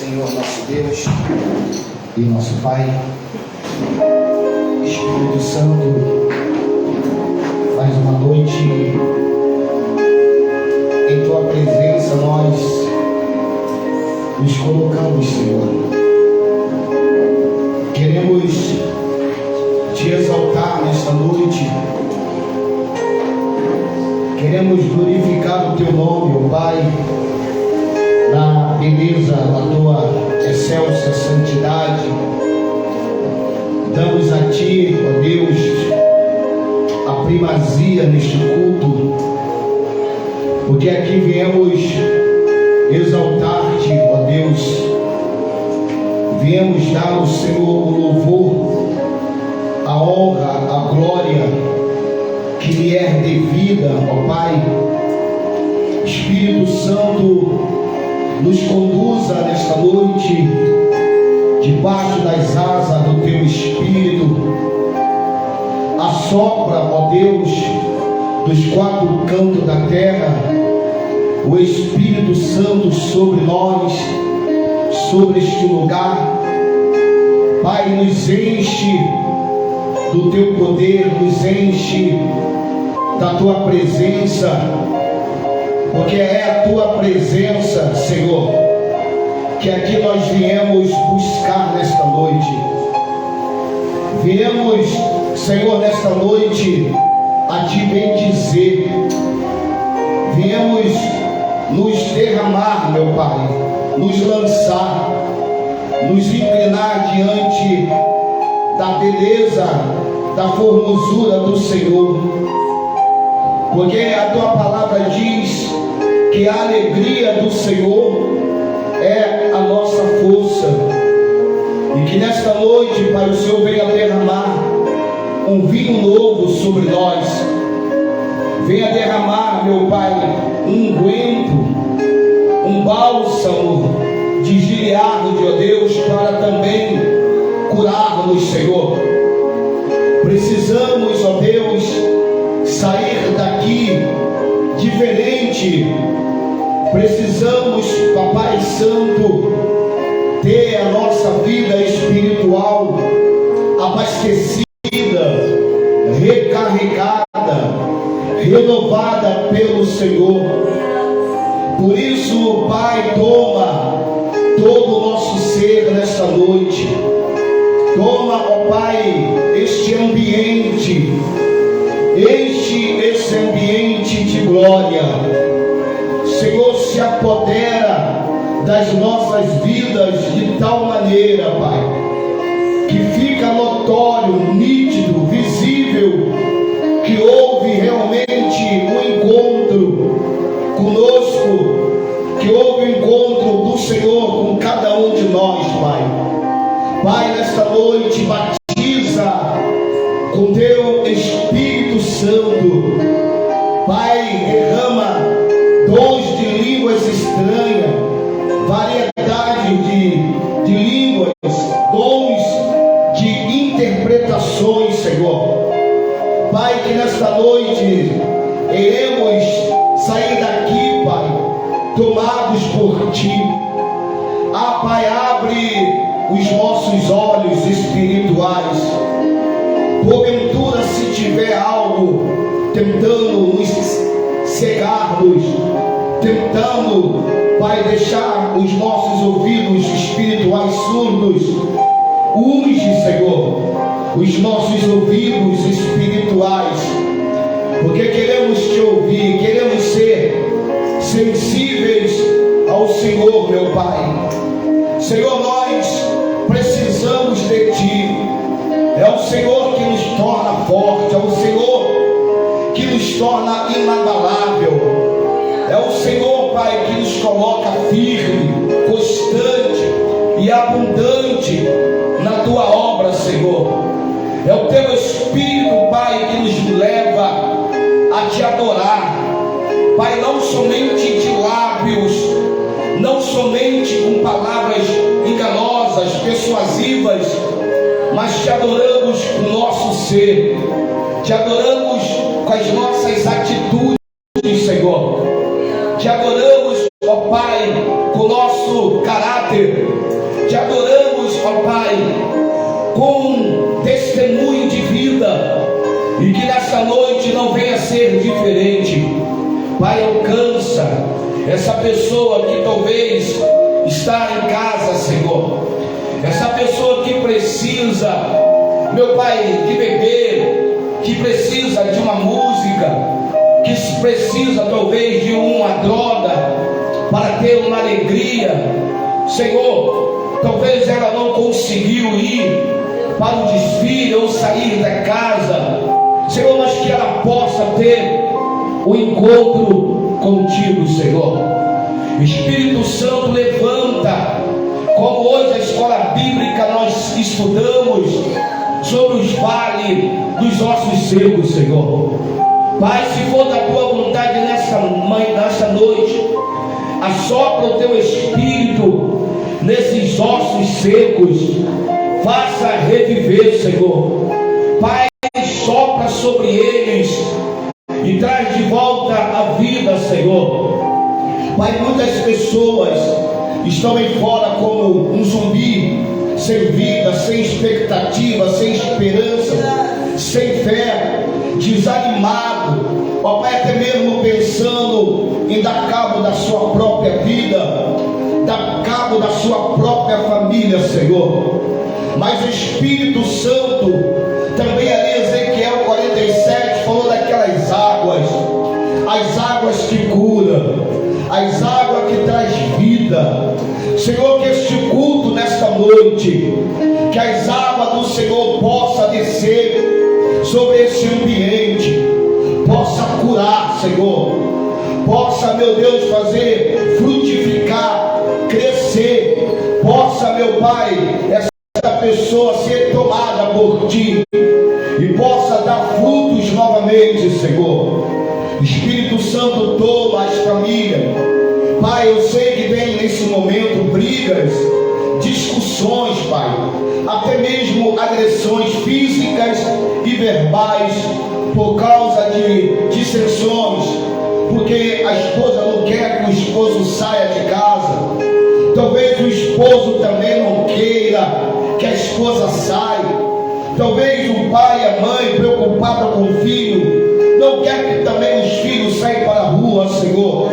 Senhor nosso Deus e nosso Pai, Espírito Santo, mais uma noite em Tua presença nós nos colocamos, Senhor. Queremos Te exaltar nesta noite, queremos glorificar o Teu nome, ó Pai, na beleza da Tua excelsa santidade. Damos a Ti, ó Deus, a primazia neste culto, porque aqui viemos exaltar-Te, ó Deus. Viemos dar ao Senhor o louvor, a honra, a glória que lhe é devida, ó Pai. Espírito Santo, nos conduza nesta noite debaixo das asas do Teu Espírito. Assopra, ó Deus, dos quatro cantos da terra o Espírito Santo sobre nós, sobre este lugar. Pai, nos enche do Teu poder, nos enche da Tua presença, porque é a Tua presença, Senhor, que aqui nós viemos buscar nesta noite. Viemos, Senhor, nesta noite a Te bendizer. Viemos nos derramar, meu Pai, nos lançar, nos inclinar diante da beleza, da formosura do Senhor, porque a Tua palavra diz que a alegria do Senhor é a nossa força, e que nesta noite, Pai, o Senhor venha derramar um vinho novo sobre nós. Venha derramar, meu Pai, um unguento, um bálsamo de Gileade, ó Deus, para também curar-nos, Senhor. Precisamos, ó Deus, sair daqui diferente. Precisamos, Papai Santo, ter a nossa vida espiritual abastecida, recarregada, renovada pelo Senhor. Por isso, Pai, toma todo o nosso ser nesta noite. Toma, ó Pai, este ambiente, enche esse ambiente de glória. Senhor, se apodera das nossas vidas de tal maneira, Pai, que fica notório, nítido, visível, que houve realmente um encontro conosco, que houve um encontro do Senhor com cada um de nós, Pai. Pai, nesta noite, batiza com Teu Espírito Santo. Pai, derrama dons de línguas estranhas, variedade de línguas, dons de interpretações, Senhor. Pai, que nesta noite iremos sair daqui, Pai, tomados por Ti. Ah, Pai, abre os nossos olhos espirituais. Porventura, se tiver algo tentando nos cegar-nos, tentando, Pai, deixar os nossos ouvidos espirituais surdos, unge, Senhor, os nossos ouvidos espirituais, porque queremos Te ouvir, queremos ser sensíveis ao Senhor, meu Pai. Senhor, nós precisamos de Ti. É o Senhor que nos torna forte, é o Senhor que nos torna inabalável, é o Senhor, Pai, que nos coloca firme, constante e abundante na Tua obra, Senhor. É o Teu Espírito, Pai, que nos leva a Te adorar, Pai, não somente de lábios, não somente com palavras enganosas, persuasivas, mas Te adoramos com o nosso ser, Te adoramos com as nossas atitudes, Senhor. Te adoramos, ó Pai, com o nosso caráter, te adoramos, ó Pai, com testemunho de vida, e que nessa noite não venha ser diferente. Pai, alcança essa pessoa que talvez está em casa, Senhor, essa pessoa que precisa, meu Pai, de beber, que precisa de uma música, que precisa talvez de uma droga para ter uma alegria. Senhor, talvez ela não conseguiu ir para o desfile ou sair da casa, Senhor, mas que ela possa ter o encontro contigo, Senhor. Espírito Santo, levanta, como hoje a escola bíblica nós estudamos sobre os vales dos ossos secos, Senhor. Pai, se for da tua vontade nessa noite, assopra o teu Espírito nesses ossos secos, faça reviver, Senhor. Pai, sopra sobre eles e traz de volta a vida, Senhor. Pai, muitas pessoas estão aí fora como um zumbi, sem vida, sem expectativa, sem esperança, sem fé, desanimado, ó Pai, até mesmo pensando em dar cabo da sua própria vida, dar cabo da sua própria família, Senhor. Mas o Espírito Santo, também ali Ezequiel 47 falou daquelas águas, as águas que curam, as águas que traz vida. Senhor, que este culto nesta noite, que as águas do Senhor possa descer sobre esse ambiente, possa curar, Senhor, possa, meu Deus, fazer frutificar, crescer, possa, meu Pai, essa pessoa ser tomada por Ti e possa dar frutos novamente, Senhor. Espírito Santo, toma as famílias. Pai, eu sei que vem nesse momento brigas, discussões, Pai, até mesmo agressões físicas e verbais, por causa de dissensões, porque a esposa não quer que o esposo saia de casa, talvez o esposo também não queira que a esposa saia, talvez o pai e a mãe preocupados com o filho não quer que também os filhos saiam para a rua, Senhor,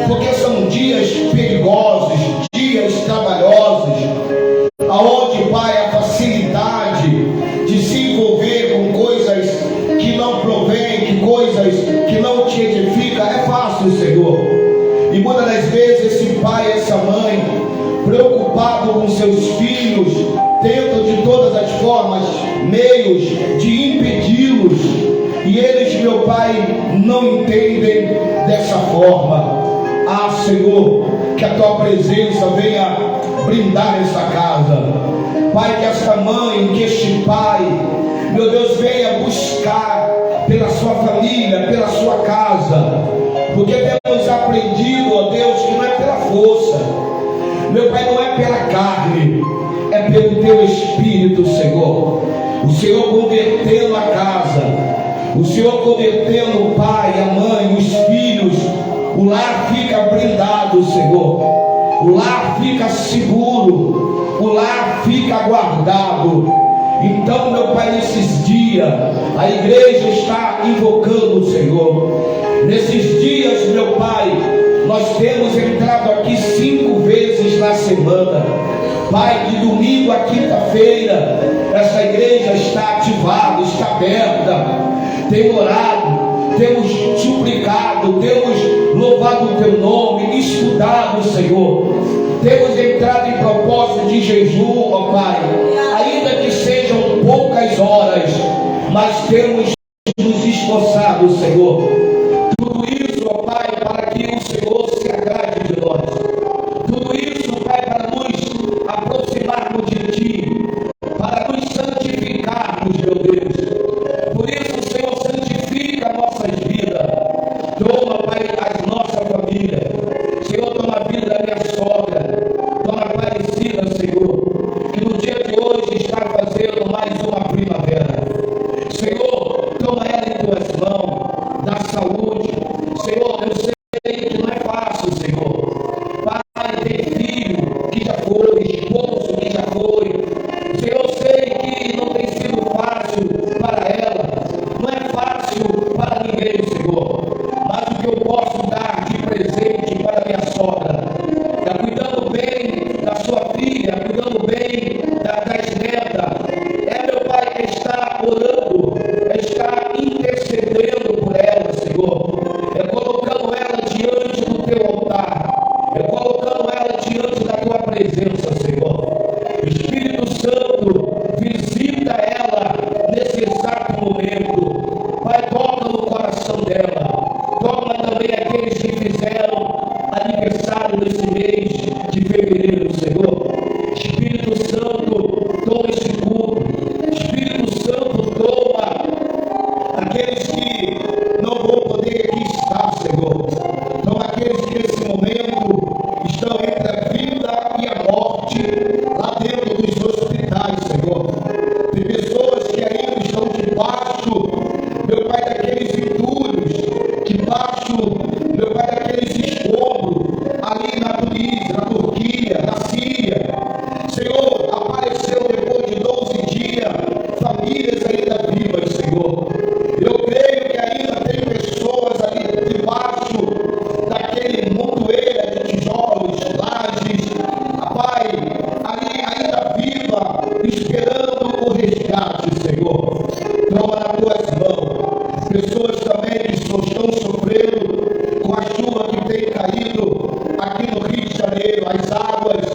porque são dias perigosos, dias trabalhosos, aonde, Pai, a facilidade de se envolver com coisas que não provém, que coisas que não te edificam, é fácil, Senhor. E muitas das vezes esse pai, essa mãe, preocupado com seus filhos, tenta de todas as formas, meios de impedi-los, e eles, meu Pai, não entendem dessa forma. Ah, Senhor, que a Tua presença venha brindar essa casa. Pai, que esta mãe, que este pai, meu Deus, venha buscar pela sua família, pela sua casa, porque temos aprendido, ó Deus, que não é pela força, meu Pai, não é pela carne, é pelo Teu Espírito, Senhor. O Senhor convertendo a casa, o Senhor convertendo o pai, a mãe, os filhos, o lar fica blindado, Senhor. O lar fica seguro, o lar fica guardado. Então, meu Pai, nesses dias, a igreja está invocando o Senhor. Nesses dias, meu Pai, nós temos entrado aqui 5 vezes na semana. Pai, de domingo a quinta-feira, essa igreja está ativada, está aberta. Temos orado, temos suplicado, temos louvado o Teu nome, estudado, Senhor. Temos entrado em propósito de jejum, ó Pai, ainda que sejam poucas horas, mas temos nos esforçado, Senhor. Tudo isso, ó Pai, para que o Senhor se agrade de nós. Tudo isso, Pai, para nos aproximarmos de Ti, para nos santificarmos, meu Deus. Por isso, Senhor, santifica nossas vidas. Toma, Pai, a nossa família. Senhor, toma a vida da minha sogra. Toma a Aparecida, Senhor, que no dia de hoje está fazendo mais uma primavera. Senhor, toma ela em Tuas mãos. Dá saúde. diante da tua presença, Senhor. Espírito Santo, visita ela nesse exato momento. Pai, toca no coração dela. Toca também aqueles que fizeram aniversário nesse mês de fevereiro, Senhor. Espírito Santo, toma esse culto. Espírito Santo, toma aqueles que não vão poder aqui estar, Senhor. Toma aqueles que nesse momento estão entre a vida e a morte, lá dentro dos hospitais, Senhor. Tem pessoas que ainda estão debaixo, meu Pai, daqueles entulhos, debaixo, meu Pai, daqueles escombros, ali na Tunísia, na Turquia, na Síria. Senhor, apareceu depois de 12 dias, famílias ainda vivas, Senhor. Eu creio que ainda tem pessoas ali debaixo daquele montoeira de tijolos, lajes, Pai, ali ainda viva, esperando o resgate, Senhor. Toma nas tuas mãos. Pessoas também que estão sofrendo com a chuva que tem caído aqui no Rio de Janeiro, as águas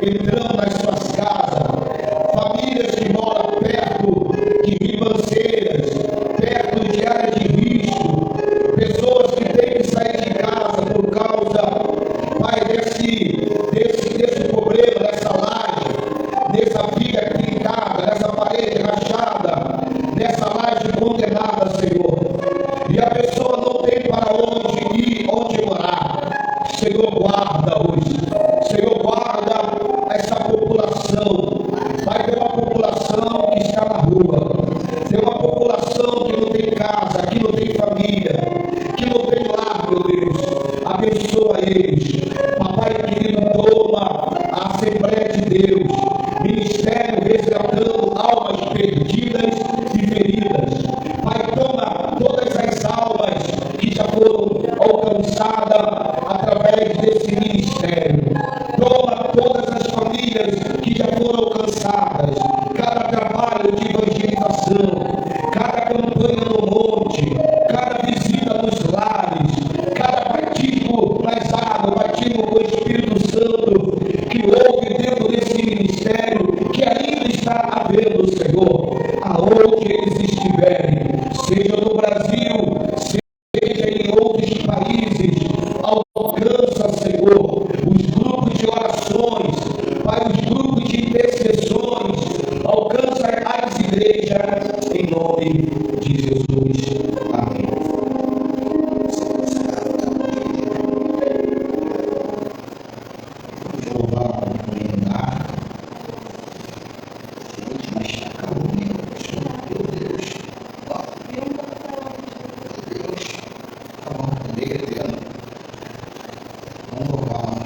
entrando nas suas casas. Famílias que moram perto de ribanceiras, perto de áreas de risco. Pessoas que têm que sair de casa por causa, Pai, desse problema, dessa laje, dessa viga trincada, dessa parede rachada, dessa laje condenada, Senhor. E a pessoa não tem para onde ir, onde morar. Senhor, guarda hoje. Senhor, guarda essa população. Vai ter uma população que está na rua. Tem uma população que não tem casa, que não tem família, que não tem lar, meu Deus. Abençoa eles. Papai querido, toma a Assembleia de Deus, ministério resgatando almas perdidas e feridas. Pai, toma todas as almas que já foram alcançadas através desse ministério. Toma todas as famílias que já foram alcançadas. Cada trabalho de evangelização, cada campanha no monte, cada visita nos lares, cada batismo nas águas, batismo com o Espírito Santo que houve dentro desse ministério, que ainda está havendo, Senhor, aonde eles estiverem, seja no Brasil, seja em outros países. Alcança, Senhor, os grupos de orações, Pai, os grupos de intercessões. Alcança as igrejas, em nome de Jesus. Amém. Jeová comandar. Gente, mas está calor, meu Deus. Meu Deus. Tá bom, derretendo. Vamos louvar.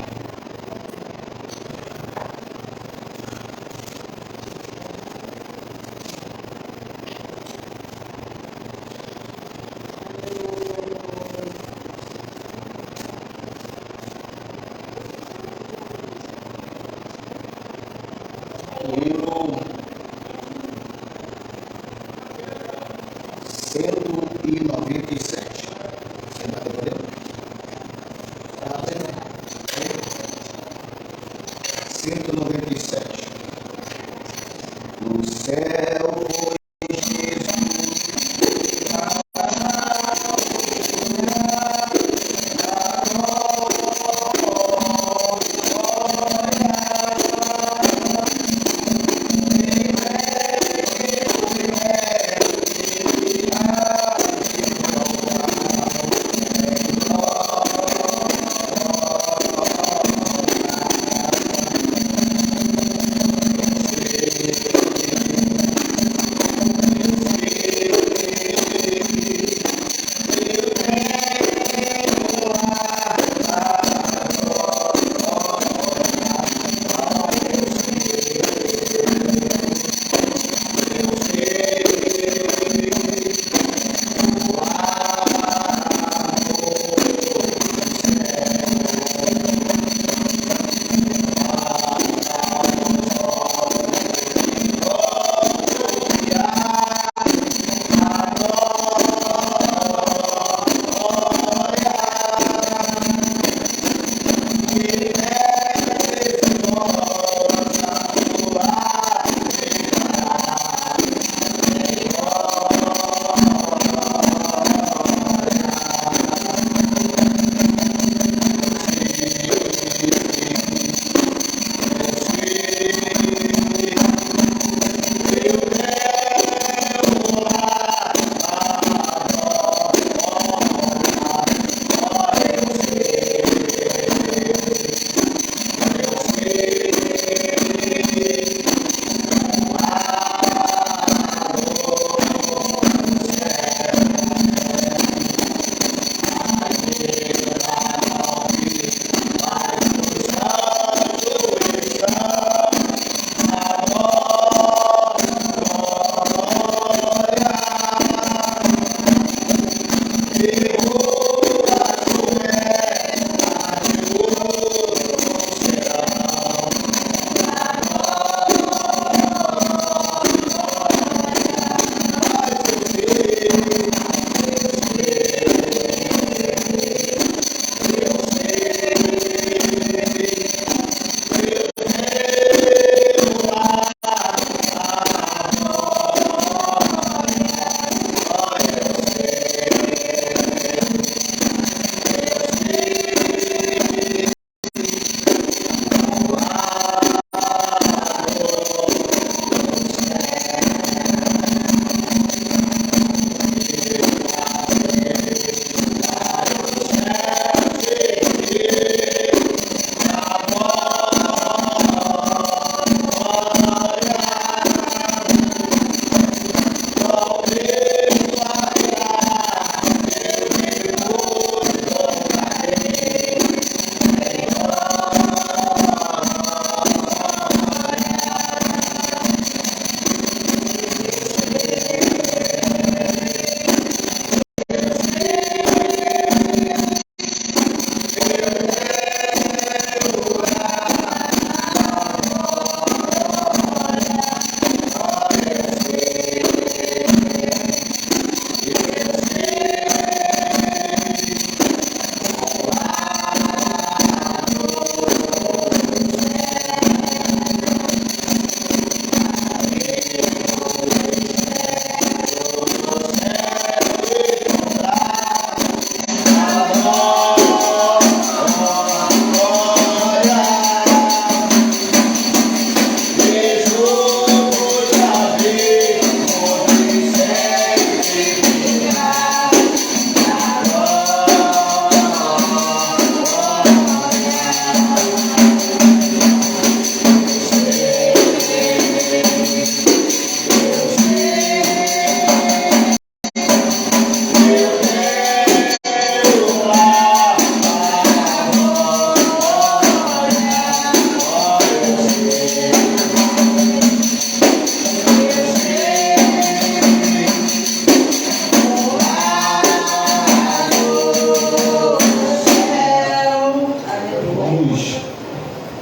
Livro 197. Você vai ler? Tá vendo? 197. No céu foi Jesus.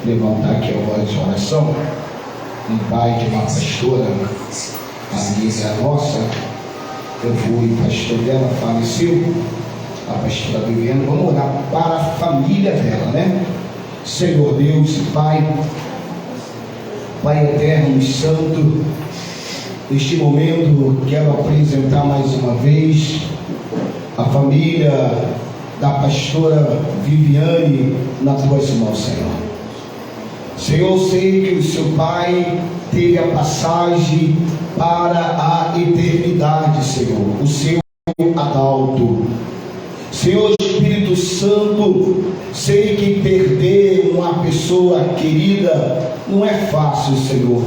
levantar aqui a voz de oração. Um pai de uma pastora, amiga nossa, eu fui pastor dela, faleceu, a pastora Viviane. Vamos orar para a família dela, né? Senhor Deus, Pai eterno e santo, neste momento quero apresentar mais uma vez a família da pastora Viviane nas tuas mãos, Senhor. Senhor, eu sei que o seu pai teve a passagem para a eternidade, Senhor, o seu Adalto. Senhor Espírito Santo, sei que perder uma pessoa querida não é fácil, Senhor.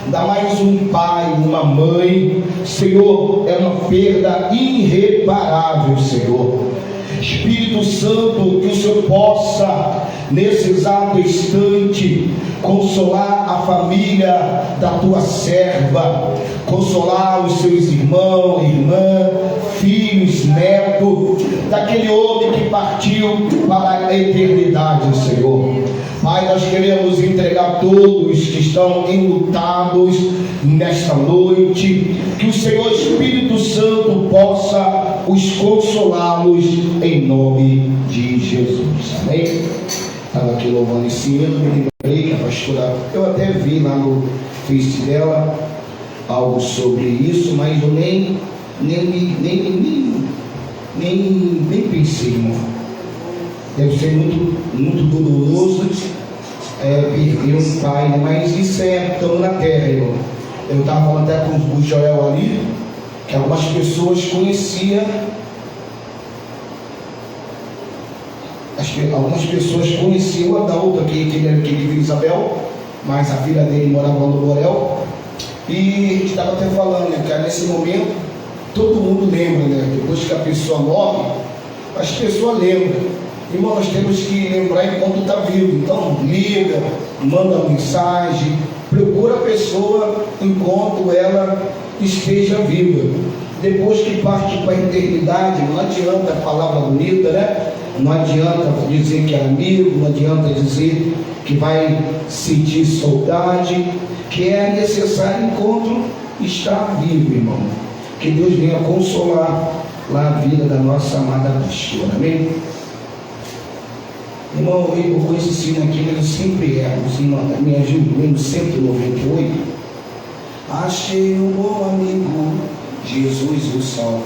Ainda mais um pai, uma mãe, Senhor, é uma perda irreparável, Senhor. Espírito Santo, que o Senhor possa, nesse exato instante, consolar a família da tua serva, consolar os seus irmãos, irmã, filhos, netos, daquele homem que partiu para a eternidade, Senhor. Pai, nós queremos entregar todos que estão enlutados nesta noite, que o Senhor Espírito Santo possa os consolá-los em nome de Jesus. Amém? Estava aqui louvando esse hino, me lembrei que a pastora, eu até vi lá no Face dela algo sobre isso, mas eu nem pensei, irmão. Deve ser muito doloroso perder um pai, né? Mas isso estamos na terra, irmão. Eu estava falando até com o Joel ali, que algumas pessoas conheciam, o Adalto aqui, que ele vive em Isabel, mas a filha dele morava lá no Borel, e a gente estava até falando, né, que nesse momento todo mundo lembra, né? Depois que a pessoa morre, as pessoas lembram. Irmão, nós temos que lembrar enquanto está vivo. Então liga, manda mensagem, procura a pessoa enquanto ela esteja viva. Depois que parte para a eternidade, não adianta a palavra bonita, né? Não adianta dizer que é amigo, não adianta dizer que vai sentir saudade, que é necessário enquanto está vivo, irmão. Que Deus venha consolar lá a vida da nossa amada pastora, amém? Irmão, eu vou esse sino aqui, mas eu sempre erro, me ajuda, no 198. Achei um bom amigo, Jesus o Salvador,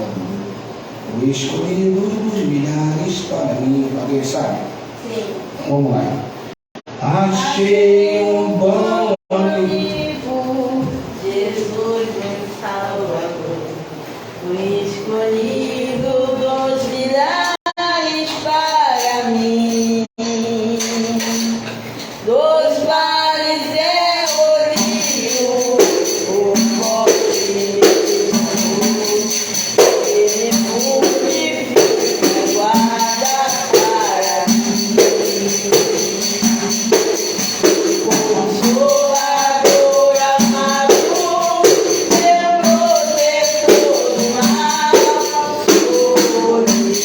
o escolhido dos milhares para mim. Alguém sabe? Sim. Vamos lá. Achei um bom amigo, Jesus o Salvador, o escolhido dos milhares para mim. Dos mares eu rio, o forte ele purifica, guarda para mim. Consolador amado, meu protetor do mal, minha força.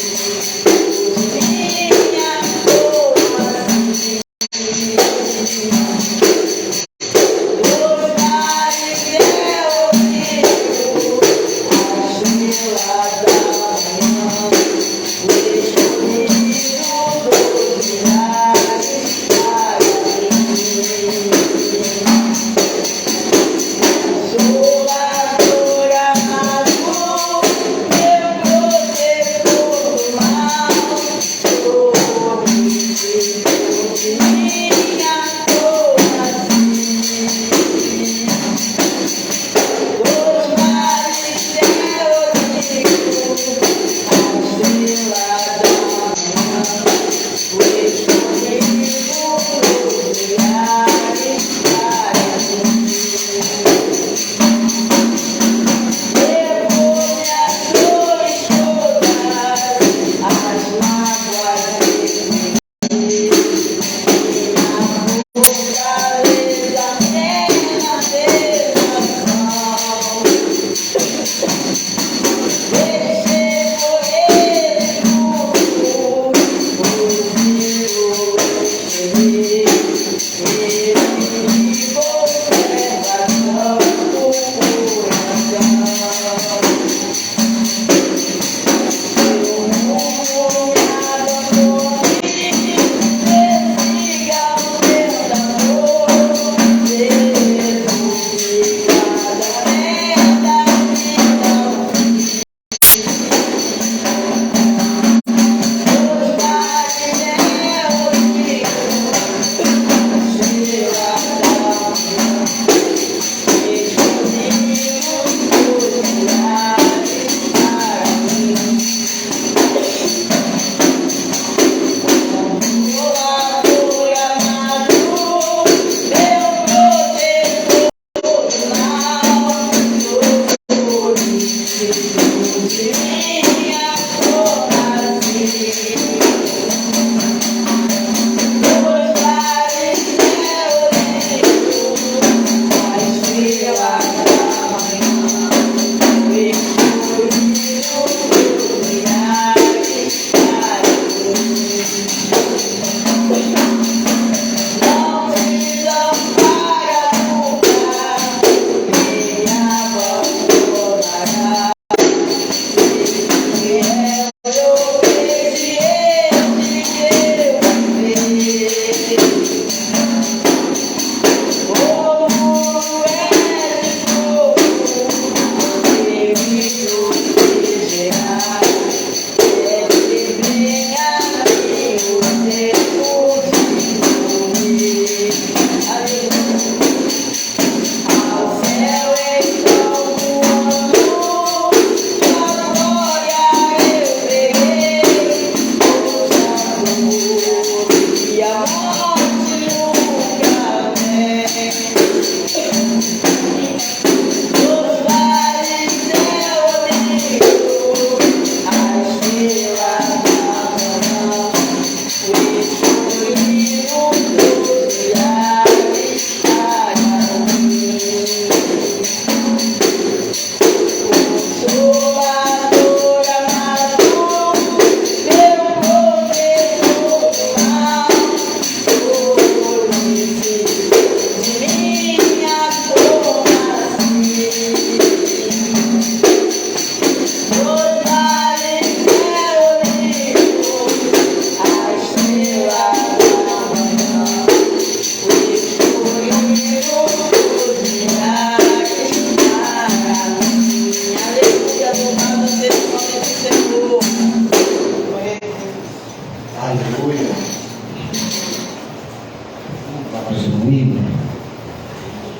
comigo?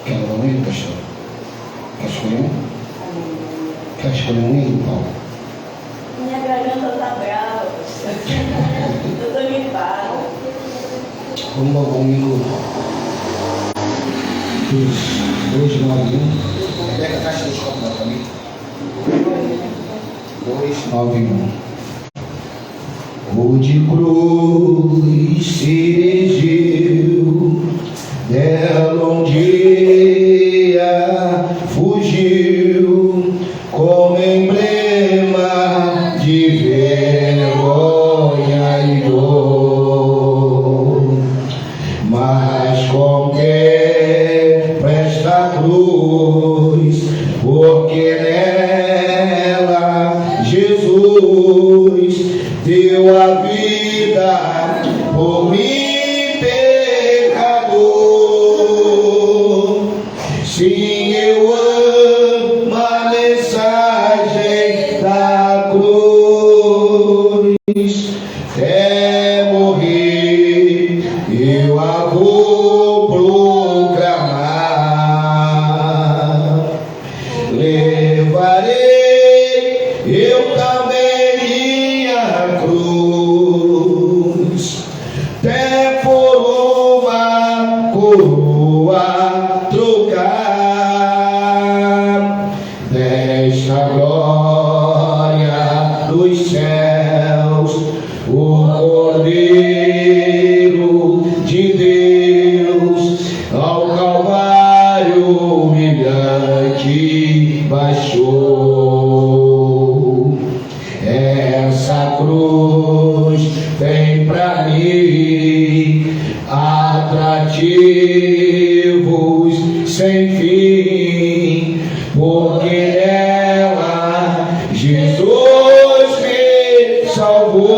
Quer levar um hino, pastor? Quer escolher um? Quer escolher um hino, Paulo? Minha garganta está brava, eu estou gripada. Vamos levar um hino dos 291. Pega a caixa dos copos lá para mim. 291. O de cruz se erigiu, dela um dia fugiu, como emblema de vergonha e dor. Mas contempla esta cruz, porque nela Jesus deu a vida por mim, pecador. Sim, eu amo a mensagem da cruz. É morrer, eu a vou proclamar. Levarei eu também minha cruz, até por uma coroa trocar, desta glória dos céus, o Cordeiro de Deus ao Calvário humilhante baixou. Essa cruz tem pra mim atrativos sem fim, porque nela Jesus me salvou.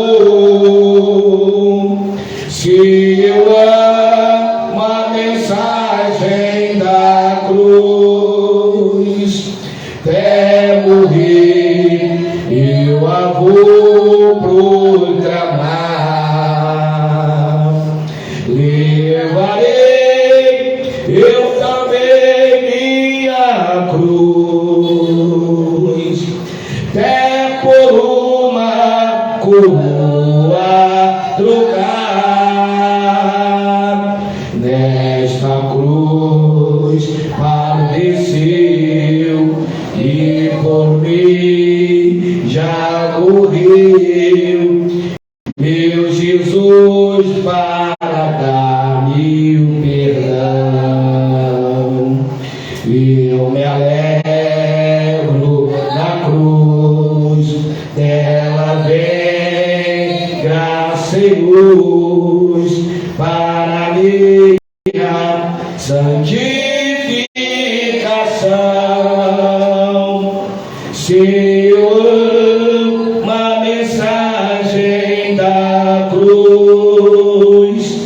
Se eu amo a mensagem da cruz, até morrer eu a vou proclamar. Levarei eu também minha cruz, até por uma coroa trocar. Nesta cruz padeceu e por mim já morreu, meu Jesus, para dar-me o perdão. Eu me alegro na cruz, dela vem graça e luz para minha santificação. Se eu amo a mensagem da cruz,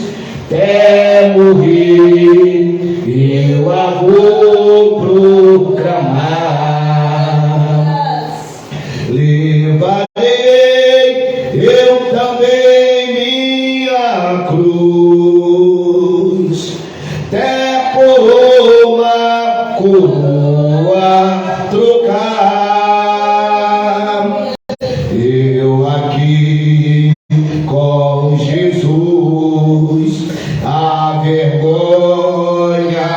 até morrer eu a vou proclamar. Levarei eu também minha cruz, até por uma coroa trocar. Eu aqui com Jesus, a vergonha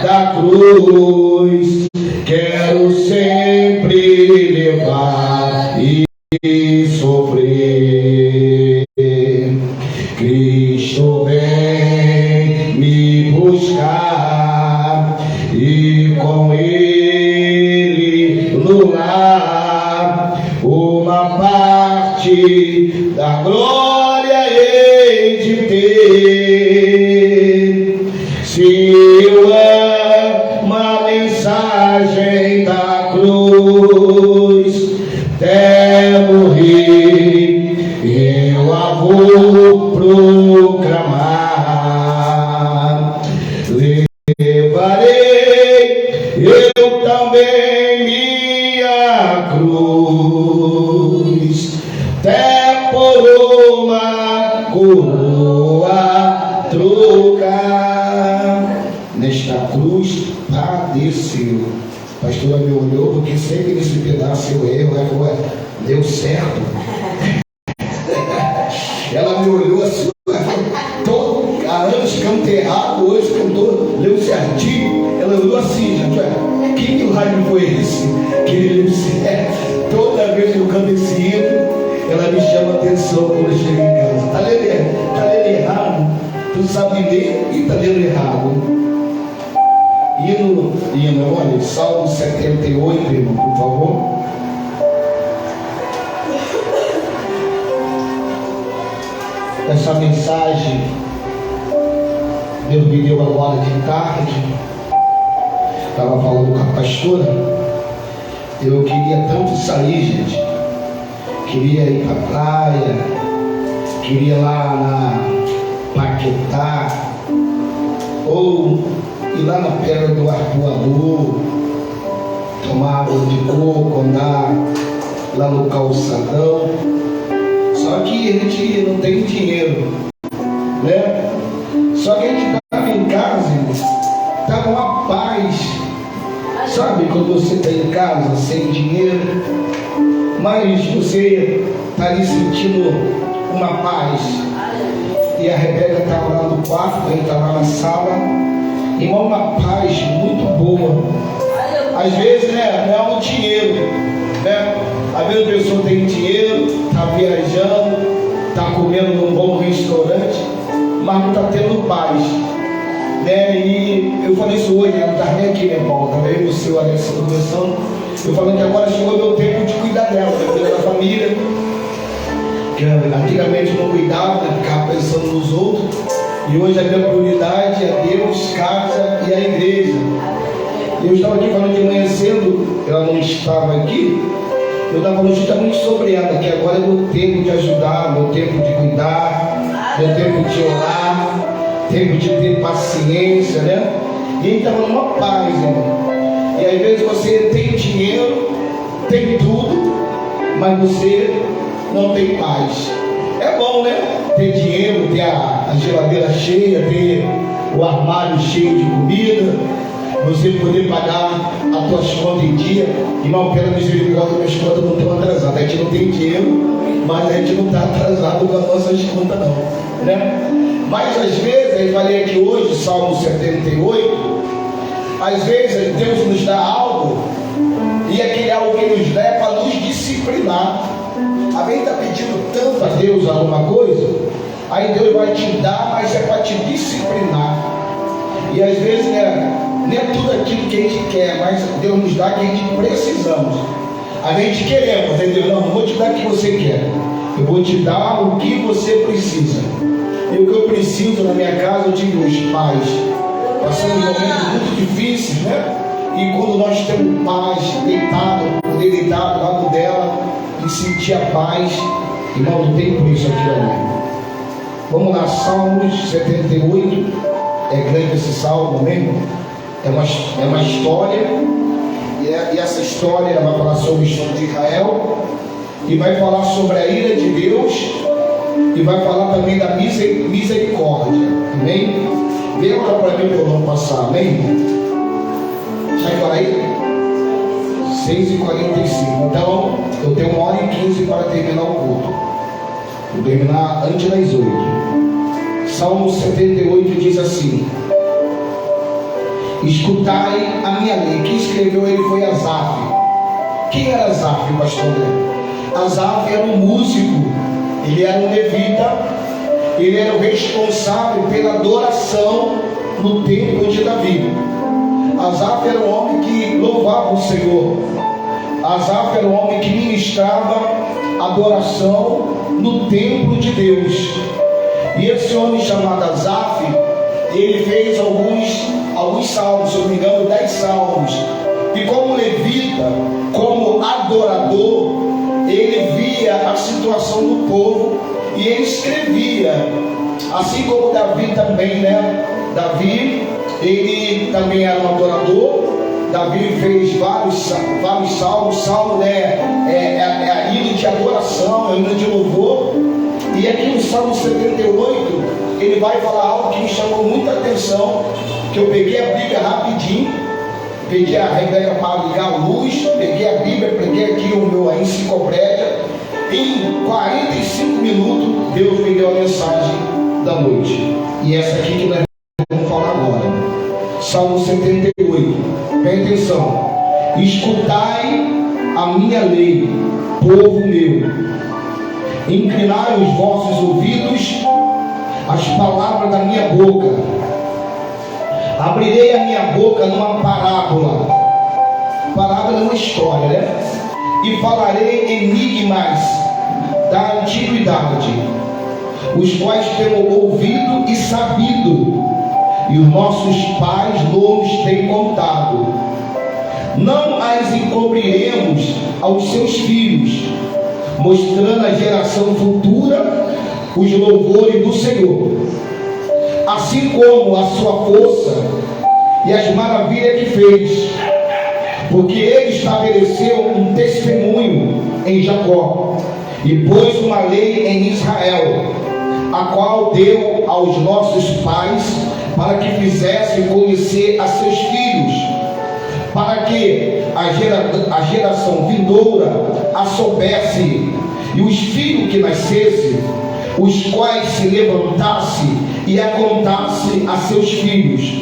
da cruz quero sempre levar e sofrer. Cristo vem me buscar e com Ele no lar uma parte da glória hei de ter. Se eu amo a mensagem da cruz, até morrer eu a vou proclamar. Levarei eu também minha cruz, até por uma coroa trocar. da cruz, padeceu. A pastora me olhou, porque sempre nesse pedaço eu erro, ela falou, deu certo. Ela me olhou assim, há anos canto errado, hoje cantou, leu certinho. Ela olhou assim, gente, que milagre foi esse? Que ele leu certo. Toda vez que eu canto esse hino, ela me chama a atenção quando eu chego em casa. Está lendo errado? Tu sabe ler e está lendo errado. Hino, olha, Salmo 78, irmão, por favor. Essa mensagem Deus me deu agora de tarde. Estava falando com a pastora. Eu queria tanto sair, gente. Queria ir para a praia, queria ir lá na Paquetá, ou ir lá na Pedra do Arpoador, tomar água de coco, andar lá no calçadão. Só que a gente não tem dinheiro, né? Só que a gente estava em casa, estava uma paz. Sabe quando você está em casa sem dinheiro, mas você está ali sentindo uma paz? E a Rebeca estava lá no quarto, a gente estava na sala, e uma paz muito boa. Às vezes, né, não é o dinheiro, né? Às vezes a pessoa tem dinheiro, está viajando, está comendo num bom restaurante, mas não está tendo paz, né? E eu falei isso hoje, né? Não estava nem aqui, minha Paula, estava eu e o senhor Alex conversando. Eu falando que agora chegou o meu tempo de cuidar dela, de cuidar da família. Que antigamente eu não cuidava, né? Ficava pensando nos outros. E hoje a minha prioridade é Deus, casa e a igreja. Eu estava aqui falando de manhã cedo, ela não estava aqui. Eu estava falando justamente sobre ela, que agora é meu tempo de ajudar, meu tempo de cuidar, meu tempo de orar, tempo de ter paciência, né? E ele estava numa paz, irmão. E às vezes você tem dinheiro, tem tudo, mas você não tem paz. É bom, né? Ter dinheiro, ter a geladeira cheia, ter o armário cheio de comida, você poder pagar as tuas contas em dia. Irmão, pela misericórdia, minhas contas não estão atrasadas. A gente não tem dinheiro, mas a gente não está atrasado com as nossas contas não, né? Mas às vezes, eu falei aqui hoje, Salmo 78, às vezes Deus nos dá algo, e aquele algo que nos dá é para nos disciplinar. Alguém está pedindo tanto a Deus alguma coisa, aí Deus vai te dar, mas é para te disciplinar. E às vezes não é tudo aquilo que a gente quer, mas Deus nos dá que a gente precisamos. A gente queremos, entendeu? Não vou te dar o que você quer, eu vou te dar o que você precisa. E o que eu preciso na minha casa, eu tive os pais. Passamos momentos muito difíceis, né? E quando nós temos paz, poder deitar do lado dela e sentir a paz, irmão, não tem preço aquilo ali. Vamos lá, Salmos 78. É grande esse salmo mesmo. É uma história. E essa história vai falar sobre o história de Israel. E vai falar sobre a ira de Deus. E vai falar também da misericórdia. Amém? Vem agora para mim para eu não passar. Amém? Sai para aí. 6h45. Então, eu tenho 1h15 para terminar o culto. Vou terminar antes das 8. Salmo 78 diz assim: escutai a minha lei. Quem escreveu ele foi Asaf. Quem era Asaf, pastor André? Asaf era um músico, ele era um levita, ele era o responsável pela adoração no templo de Davi. Asaf era um homem que louvava o Senhor. Asaf era um homem que ministrava adoração no templo de Deus. E esse homem chamado Asaf, ele fez alguns salmos, se eu não me engano, 10 salmos. E como levita, como adorador, ele via a situação do povo e ele escrevia. Assim como Davi também, né? Davi, ele também era um adorador. Davi fez vários salmos. Salmo, né, é a hino de adoração, é a hino de louvor. E aqui no Salmo 78, ele vai falar algo que me chamou muita atenção, que eu peguei a Bíblia rapidinho, pedi a Rebeca para ligar a luz, peguei a Bíblia, peguei aqui o meu enciclopédia. Em 45 minutos, Deus me deu a mensagem da noite. E essa aqui que nós vamos falar agora. Salmo 78. Presta atenção. Escutai a minha lei, povo meu. Inclinai os vossos ouvidos às palavras da minha boca. Abrirei a minha boca numa parábola. Parábola é uma história, né? E falarei enigmas da antiguidade, os quais temos ouvido e sabido, e os nossos pais nos têm contado. Não as encobriremos aos seus filhos, mostrando à geração futura os louvores do Senhor, assim como a sua força e as maravilhas que fez, porque ele estabeleceu um testemunho em Jacó e pôs uma lei em Israel, a qual deu aos nossos pais para que fizessem conhecer a seus filhos, para que a geração vindoura a soubesse, e os filhos que nascessem, os quais se levantassem e a contassem a seus filhos,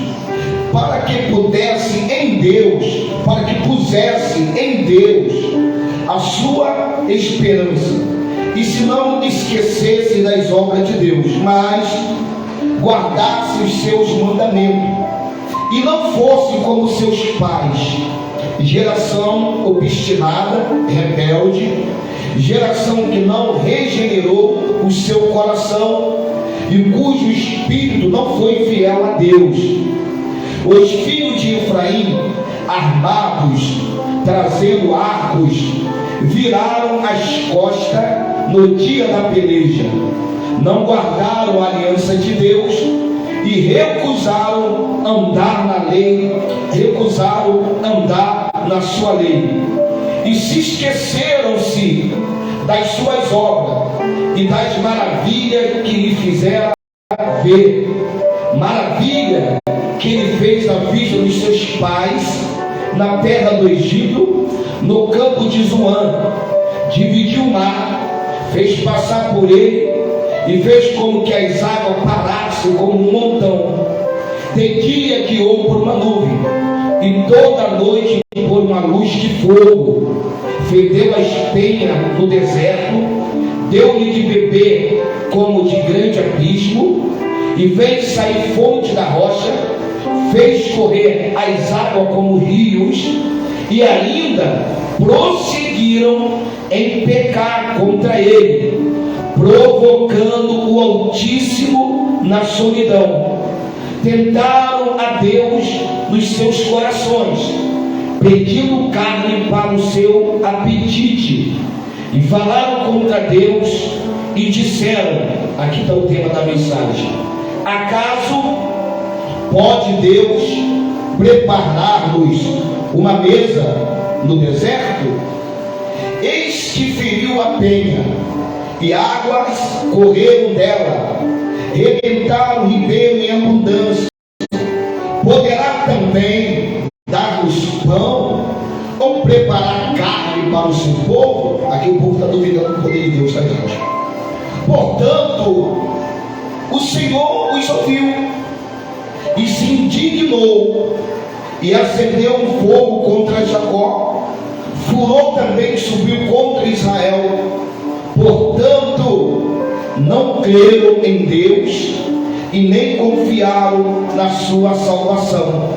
para que pudesse em Deus, para que pusesse em Deus a sua esperança, e se não esquecesse das obras de Deus, mas guardasse os seus mandamentos, e não fosse como seus pais, geração obstinada, rebelde, geração que não regenerou o seu coração, e cujo espírito não foi fiel a Deus. Os filhos de Efraim, armados, trazendo arcos, viraram as costas no dia da peleja, não guardaram a aliança de Deus e recusaram andar na lei, recusaram andar na sua lei, e se esqueceram-se das suas obras e das maravilhas que lhe fizeram ver, maravilha que ele fez à vista dos seus pais na terra do Egito, no campo de Zoan. Dividiu o mar, fez passar por ele e fez como que as águas parassem como um montão. De dia guiou por uma nuvem e toda noite por uma luz de fogo. Fedeu a espenha no deserto, deu-lhe de beber como de grande abismo, e fez sair fonte da rocha, fez correr as águas como rios, e ainda prosseguiram em pecar contra ele, provocando o Altíssimo na solidão. Tentaram a Deus nos seus corações, pedindo carne para o seu apetite, e falaram contra Deus e disseram, aqui está o tema da mensagem: acaso pode Deus preparar-nos uma mesa no deserto? Eis que feriu a penha, e águas correram dela, rebentaram o ribeiro em abundância. Poderá também dar-nos pão, ou preparar carne para o seu povo? Aqui o povo está duvidando do poder de Deus, tá, gente? Portanto, o Senhor os ouviu e se indignou, e acendeu um fogo contra Jacó, furor também subiu contra Israel. Portanto, não creram em Deus e nem confiaram na sua salvação.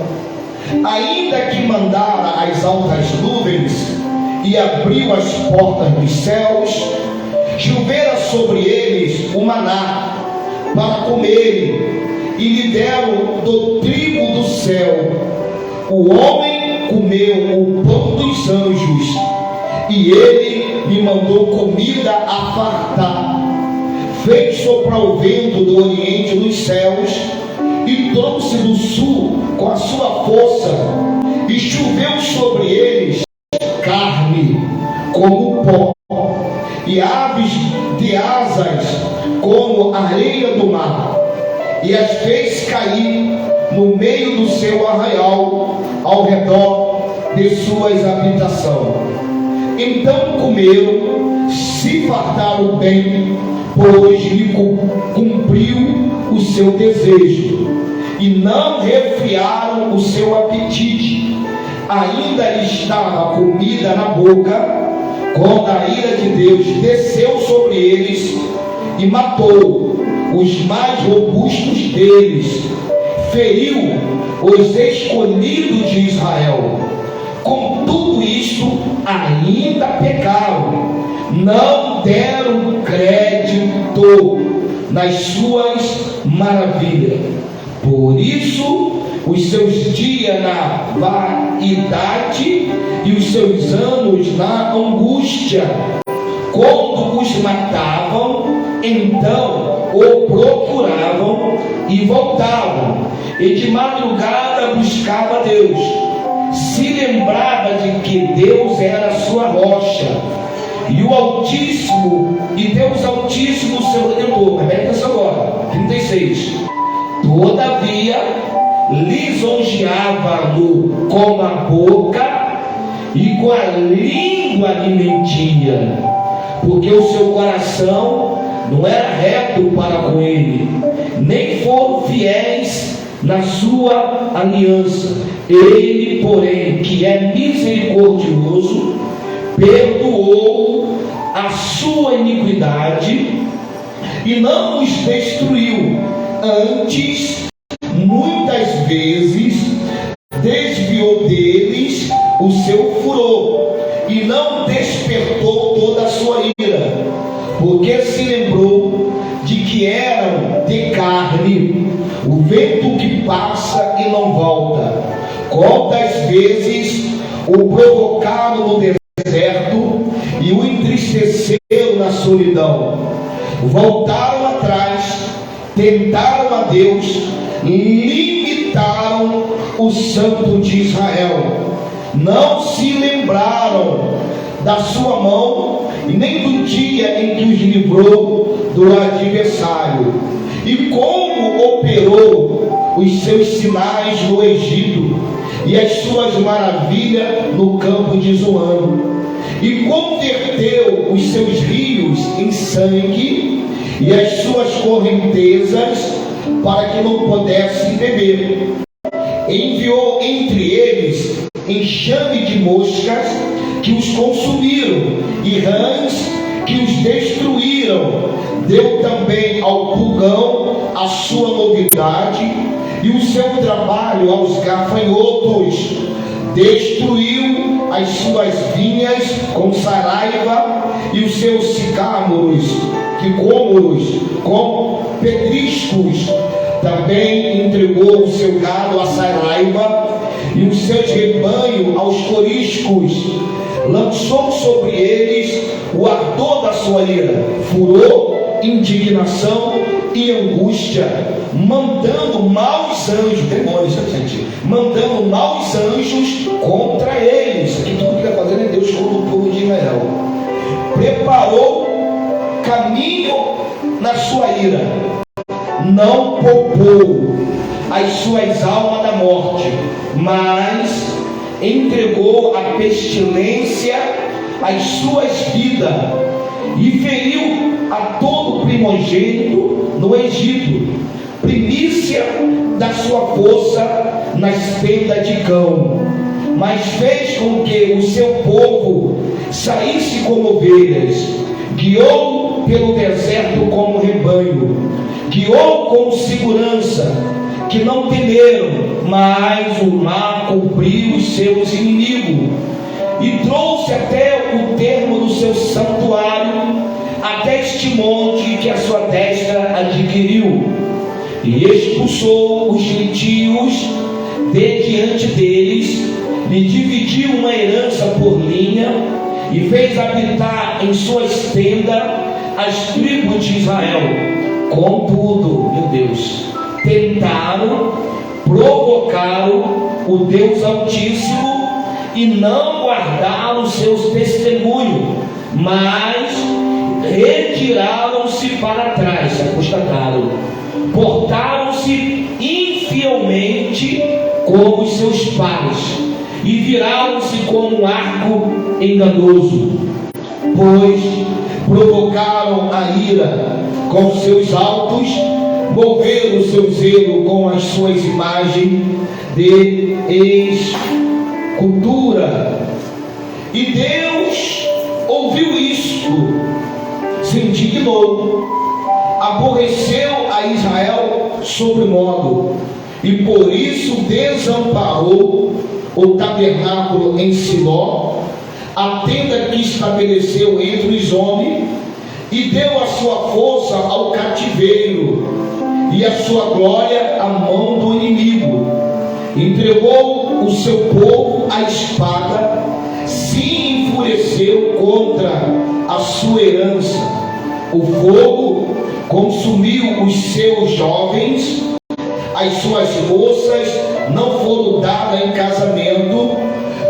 Ainda que mandara as altas nuvens e abriu as portas dos céus, chovera sobre eles o maná para comerem, e lhe deram do trigo do céu. O homem comeu o pão dos anjos, e ele lhe mandou comida a fartar. Fez soprar o vento do oriente nos céus, e trouxe do sul com a sua força, e choveu sobre eles carne como pó, e aves de asas como a areia do mar, e as fez cair no meio do seu arraial, ao redor de suas habitações. Então comeram, se fartaram bem, pois lhe cumpriu o seu desejo, e não refriaram o seu apetite. Ainda lhe estava a comida na boca, quando a ira de Deus desceu sobre eles e matou os mais robustos deles, feriu os escolhidos de Israel. Com tudo isso, ainda pecaram, não deram crédito nas suas maravilhas. Por isso, os seus dias na vaidade e os seus anos na angústia. Quando os matavam, então o procuravam e voltavam, e de madrugada buscava Deus. Se lembrava de que Deus era a sua rocha, e o Altíssimo, e Deus Altíssimo, seu Redentor. Presta atenção agora, 36. Todavia, lisonjeava-no com a boca e com a língua lhe mentia, porque o seu coração não era reto para com ele, nem foram fiéis na sua aliança. Ele, porém, que é misericordioso, perdoou a sua iniquidade e não os destruiu. Antes, muitas vezes, desviou deles o seu furor e não despertou toda a sua ira, porque se lembrou de que eram de carne, o vento que passa e não volta. Quantas vezes o provocaram no deserto e o entristeceram na solidão. Voltaram atrás, tentaram a Deus, limitaram o Santo de Israel. Não se lembraram da sua mão, e nem do dia em que os livrou do adversário, e como operou os seus sinais no Egito, e as suas maravilhas no campo de Zoan, e converteu os seus rios em sangue, e as suas correntezas para que não pudessem beber. Enviou entre eles enxame de moscas que os consumiram, e rãs que os destruíram. Deu também ao pulgão a sua novidade e o seu trabalho aos gafanhotos. Destruiu as suas vinhas com saraiva e os seus sicâmoros com pedriscos. Também entregou o seu gado à saraiva e os seus rebanhos aos coriscos. Lançou sobre eles o ardor da sua ira, furor, indignação e angústia, mandando maus anjos, demônios, gente, mandando maus anjos contra eles. Aqui tudo que está fazendo é Deus contra o povo de Israel. Preparou caminho na sua ira, não poupou as suas almas da morte, mas entregou a pestilência as suas vidas, e feriu a todo primogênito no Egito, primícia da sua força nas tendas de cão. Mas fez com que o seu povo saísse como ovelhas, guiou pelo deserto como rebanho, guiou com segurança, que não temeram, mas o mar cobriu os seus inimigos, e trouxe até o termo do seu santuário, até este monte que a sua destra adquiriu, e expulsou os gentios de diante deles, lhe dividiu uma herança por linha, e fez habitar em suas tendas as tribos de Israel. Contudo, meu Deus, tentaram, provocaram o Deus Altíssimo e não guardaram os seus testemunhos, mas retiraram-se para trás, se apostataram, portaram-se infielmente fielmente como os seus pais, e viraram-se como um arco enganoso, pois provocaram a ira com seus altos, moveram o seu zelo com as suas imagens de escultura. E Deus ouviu isto, se indignou, aborreceu a Israel sobremodo, e por isso desamparou o tabernáculo em Siló, a tenda que estabeleceu entre os homens, e deu a sua força ao cativeiro, e a sua glória à mão do inimigo. Entregou o seu povo à espada, se enfureceu contra a sua herança. O fogo consumiu os seus jovens, as suas moças não foram dadas em casamento,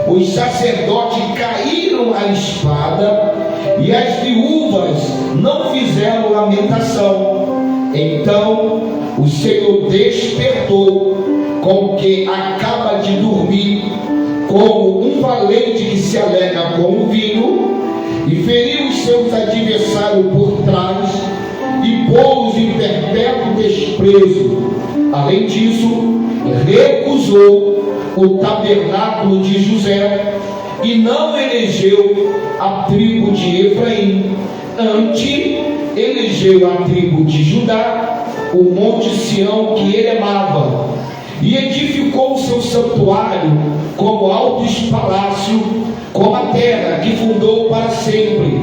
os sacerdotes caíram à espada, e as viúvas não fizeram lamentação. Então o Senhor despertou com o que acaba de dormir, como um valente que se alegra com o vinho, e feriu os seus adversários por trás, e pô-los em perpétuo desprezo. Além disso, recusou o tabernáculo de José, e não elegeu a tribo de Efraim, antes elegeu a tribo de Judá, o monte Sião que ele amava, e edificou o seu santuário como altos palácios, como a terra que fundou para sempre.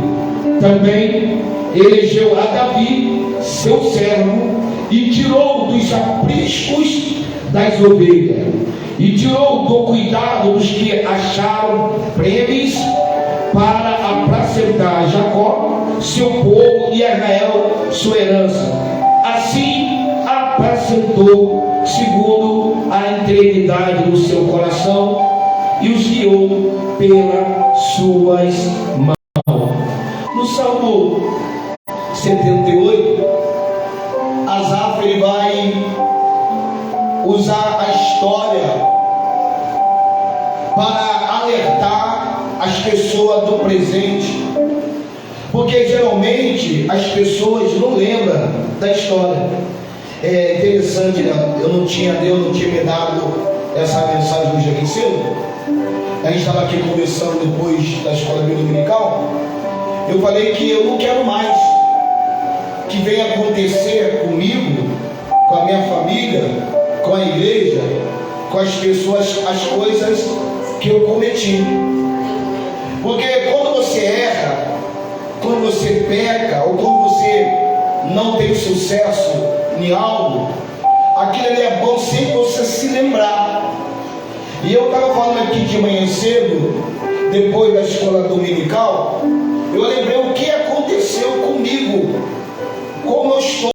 Também elegeu a Davi, seu servo, e tirou dos apriscos das ovelhas, e tirou do cuidado dos que acharam prêmios, para apacentar Jacó, seu povo, e Israel, sua herança. Assim apacentou segundo a integridade do seu coração, e os guiou pelas suas mãos. No Salmo 78, Asaf ele vai usar a história para alertar as pessoas do presente, porque geralmente as pessoas não lembram da história. É interessante, né? Deus não tinha me dado essa mensagem hoje aqui cedo. A gente estava aqui conversando depois da escola dominical. Eu falei que eu não quero mais que venha acontecer comigo, com a minha família, com a igreja, com as pessoas, as coisas que eu cometi. Porque quando você erra, quando você peca, ou quando você não tem sucesso em algo, aquilo ali é bom sempre você se lembrar. E eu estava falando aqui de manhã cedo, depois da escola dominical, eu lembrei o que aconteceu comigo, como eu estou,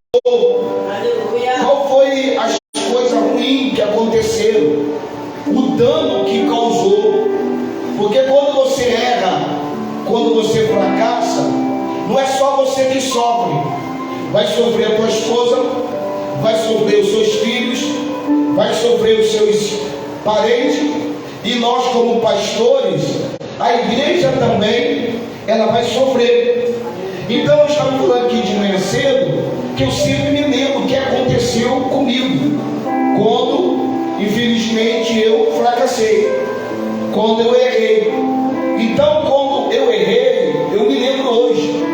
qual foi as coisas ruins que aconteceram, o dano que causou. Porque quando você erra, quando você fracassa, não é só você que sofre, vai sofrer a tua esposa, vai sofrer os seus filhos, vai sofrer os seus parentes, e nós como pastores, a igreja também, ela vai sofrer. Então eu estava falando aqui de manhã cedo, que eu sempre me lembro o que aconteceu comigo, quando infelizmente eu fracassei, quando eu errei. Então quando eu errei, eu me lembro hoje,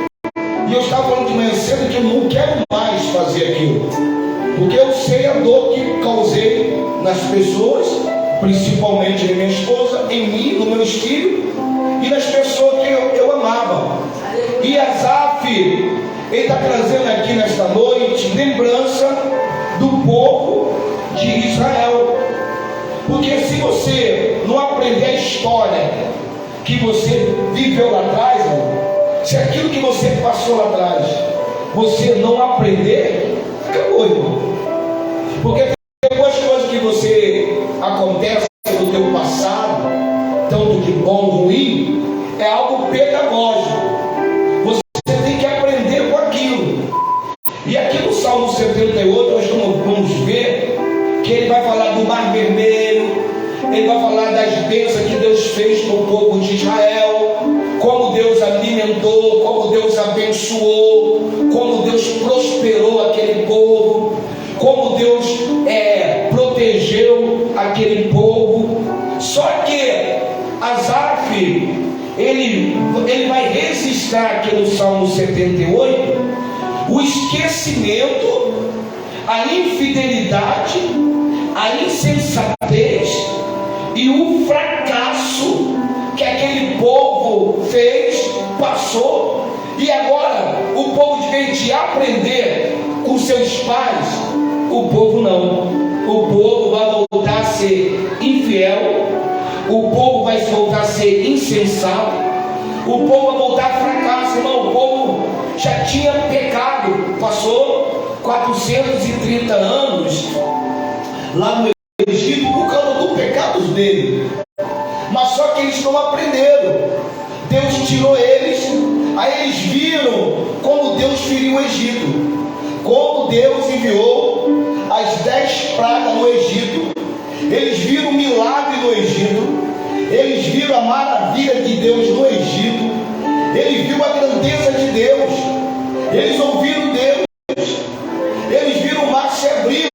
e eu estava falando de manhã cedo que eu não quero mais fazer aquilo, porque eu sei a dor que causei nas pessoas, principalmente na minha esposa, em mim, no meu filho, e nas pessoas que eu amava. E Asaf, ele está trazendo aqui nesta noite lembrança do povo de Israel. Porque se você não aprender a história que você viveu lá atrás, se aquilo que você passou lá atrás você não aprender, acabou, irmão. Porque depois das coisas que você acontece no teu passado, tanto de bom ou ruim, é algo pedagógico. Você tem que aprender com aquilo. E aqui no Salmo 78 nós vamos ver que ele vai falar fez para o povo de Israel, como Deus alimentou, como Deus abençoou, como Deus prosperou aquele povo, como Deus protegeu aquele povo. Só que Asaf, ele vai registrar aqui no Salmo 78 o esquecimento, a infidelidade, a insensatez e o fracasso que aquele povo fez, passou. E agora o povo, de vez de aprender com seus pais, o povo não. O povo vai voltar a ser infiel, o povo vai voltar a ser insensato, o povo vai voltar a fracasso. Irmão, o povo já tinha pecado, passou 430 anos lá no Egito por causa do pecado dele, mas só que eles não aprenderam. Deus tirou eles, aí eles viram como Deus feriu o Egito, como Deus enviou as 10 pragas no Egito. Eles viram o milagre no Egito, eles viram a maravilha de Deus no Egito, eles viram a grandeza de Deus, eles ouviram Deus, eles viram o mar se abrir,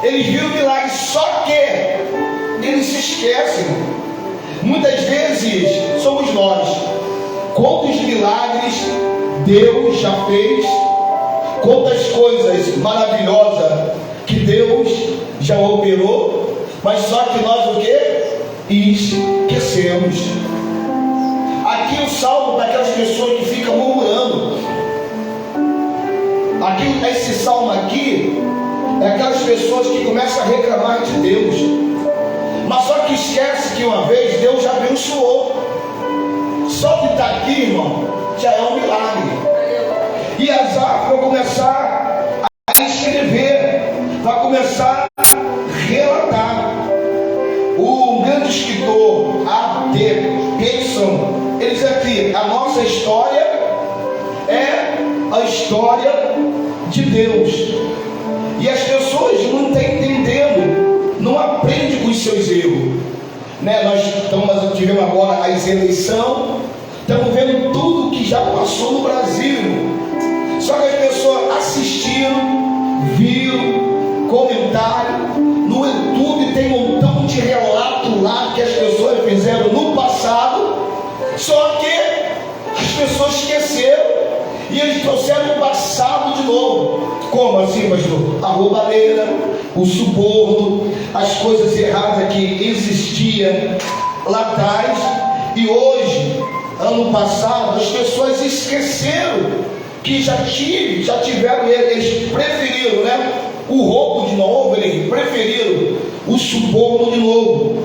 eles viram o milagre. Só que eles se esquecem. Muitas vezes somos nós. Quantos milagres Deus já fez, quantas coisas maravilhosas que Deus já operou, mas só que nós o que? Esquecemos. Aqui o salmo para aquelas pessoas que ficam murmurando. Aqui, esse salmo aqui é aquelas pessoas que começam a reclamar de Deus, mas só que esquece que uma vez Deus já abençoou. Só que está aqui, irmão, já é um milagre. E Asaf vai começar a escrever, vai começar a relatar. O grande escritor A.T. Pearson, ele diz aqui: a nossa história é a história de Deus. E as pessoas não estão entendendo, não aprendem com os seus erros, né? Nós tivemos agora as eleições, estamos vendo tudo que já passou no Brasil. Só que as pessoas assistiram, viram, comentaram. No YouTube tem um montão de relato lá que as pessoas fizeram no passado, só que as pessoas esqueceram e eles trouxeram o passado de novo. Como assim, pastor? A roubalheira, o suborno, as coisas erradas que existiam lá atrás. E hoje, ano passado, as pessoas esqueceram que já tiveram, eles preferiram, né, o roubo de novo, eles preferiram o suborno de novo.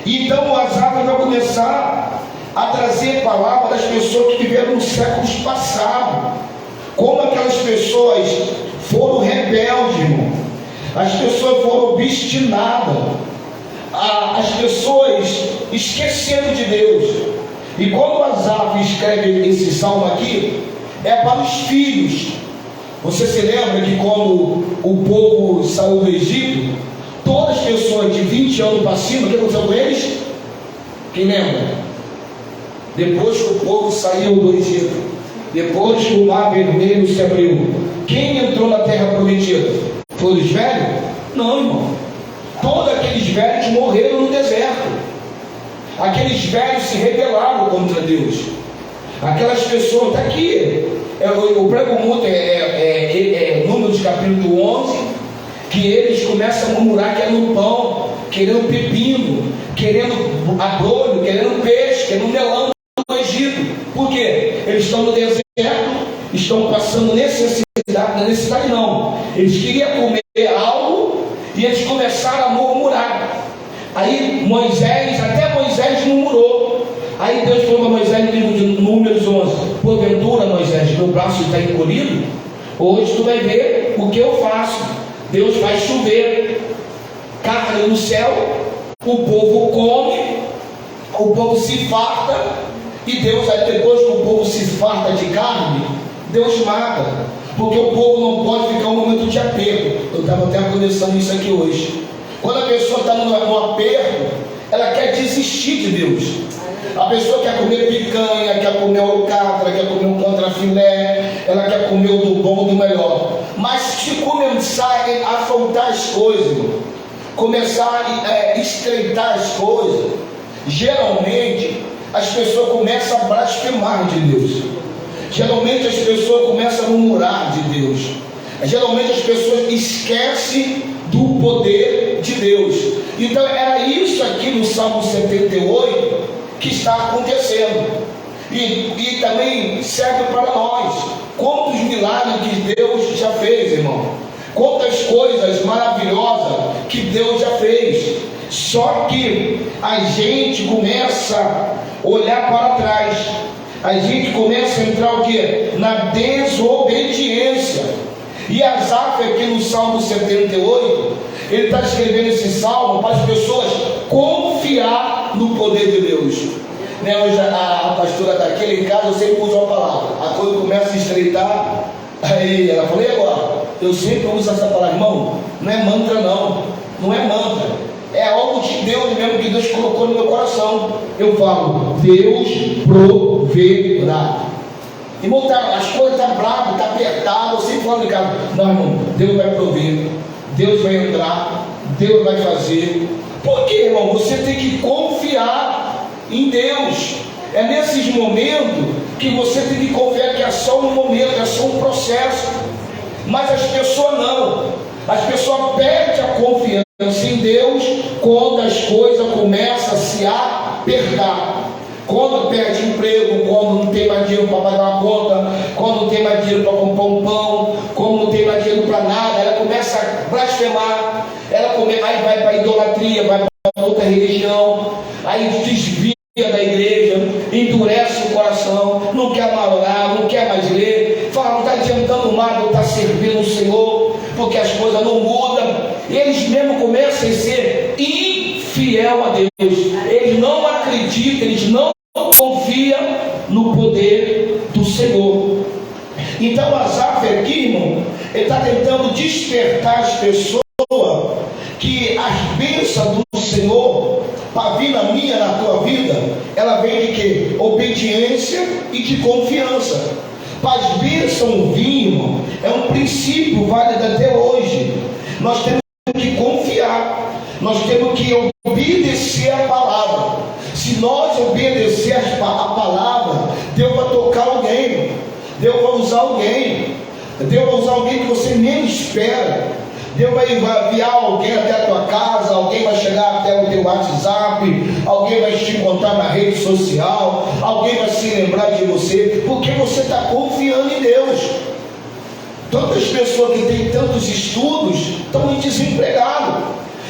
Então o Asaf vai começar a trazer palavras das pessoas que viveram nos séculos passados, como aquelas pessoas foram rebeldes, irmão. As pessoas foram obstinadas, as pessoas esqueceram de Deus. E quando Asaf escreve esse salmo aqui, é para os filhos. Você se lembra que quando o povo saiu do Egito, todas as pessoas de 20 anos para cima, o que aconteceu com eles? Quem lembra? Depois que o povo saiu do Egito, depois que o mar vermelho se abriu, quem entrou na terra prometida? Foram os velhos? Não, irmão. Todos aqueles velhos morreram no deserto. Aqueles velhos se rebelaram contra Deus. Aquelas pessoas, está aqui, eu prego muito, Números capítulo 11, que eles começam a murmurar querendo pão, querendo pepino, querendo abrolho, querendo peixe, querendo melão no Egito. Por quê? Eles estão no deserto, estão passando necessidade não. Eles queriam comer algo e eles começaram a murmurar. Aí até Moisés murmurou. Aí Deus falou para Moisés no livro de Números 11: porventura, Moisés, meu braço está encolhido? Hoje tu vai ver o que eu faço. Deus vai chover carne no céu, o povo come, o povo se farta, e Deus, depois que o povo se farta de carne, Deus mata, porque o povo não pode ficar um momento de aperto. Eu estava até conversando isso aqui hoje. Quando a pessoa está no aperto, ela quer desistir de Deus. A pessoa quer comer picanha, quer comer alcatra, quer comer um contrafilé, ela quer comer o do bom, do melhor. Mas se começar a faltar as coisas, começar a estreitar as coisas, geralmente as pessoas começam a blasfemar de Deus. Geralmente as pessoas começam a murmurar de Deus. Geralmente as pessoas esquecem do poder de Deus. Então era isso aqui no Salmo 78 que está acontecendo. E também serve para nós. Quantos milagres que Deus já fez, irmão. Quantas coisas maravilhosas que Deus já fez. Só que a gente começa a olhar para trás. A gente começa a entrar o quê? Na desobediência. E Asaf aqui no Salmo 78, ele está escrevendo esse salmo para as pessoas confiar no poder de Deus. Né? Hoje a pastora está aqui em casa, eu sempre uso a palavra. A coisa começa a estreitar. Aí ela falou, e agora? Eu sempre uso essa palavra, irmão. Não é mantra não. Não é mantra. É algo de Deus mesmo que Deus colocou no meu coração. Eu falo, Deus proverá. Irmão, as coisas estão bravas, está apertado. Eu sempre falo de casa, não, irmão, Deus vai prover, Deus vai entrar, Deus vai fazer. Por quê, irmão? Você tem que confiar em Deus. É nesses momentos que você tem que confiar que é só um momento, é só um processo. Mas as pessoas não. As pessoas perdem a confiança em Deus quando as coisas começam a se apertar. Quando perde emprego, quando não tem mais dinheiro para pagar uma conta, quando não tem mais dinheiro para comprar um pão, quando não tem mais dinheiro para nada, ela começa a blasfemar, aí vai para a idolatria, vai para outra religião, aí desvia da igreja, endurece o coração, não quer mais orar, não quer mais ler, fala, não está adiantando mais, não está servindo o Senhor, porque as coisas não mudam. Eles mesmo começam a ser infiel a Deus, eles não acreditam, eles não confiam no poder do Senhor. Então Asaf aqui, irmão, ele está tentando despertar as pessoas que as bênçãos do Senhor para vir na minha, na tua vida, ela vem de quê? Obediência e de confiança. Para as bênçãos vir, irmão, é um princípio válido até hoje. Nós temos que confiar, nós temos que obedecer a palavra. Se nós obedecermos a palavra, Deus vai tocar alguém, Deus vai usar alguém, Deus vai usar alguém que você nem espera. Deus vai enviar alguém até a tua casa, alguém vai chegar até o teu WhatsApp, alguém vai te encontrar na rede social, alguém vai se lembrar de você, porque você está confiando em Deus. Tantas pessoas que têm tantos estudos estão desempregadas.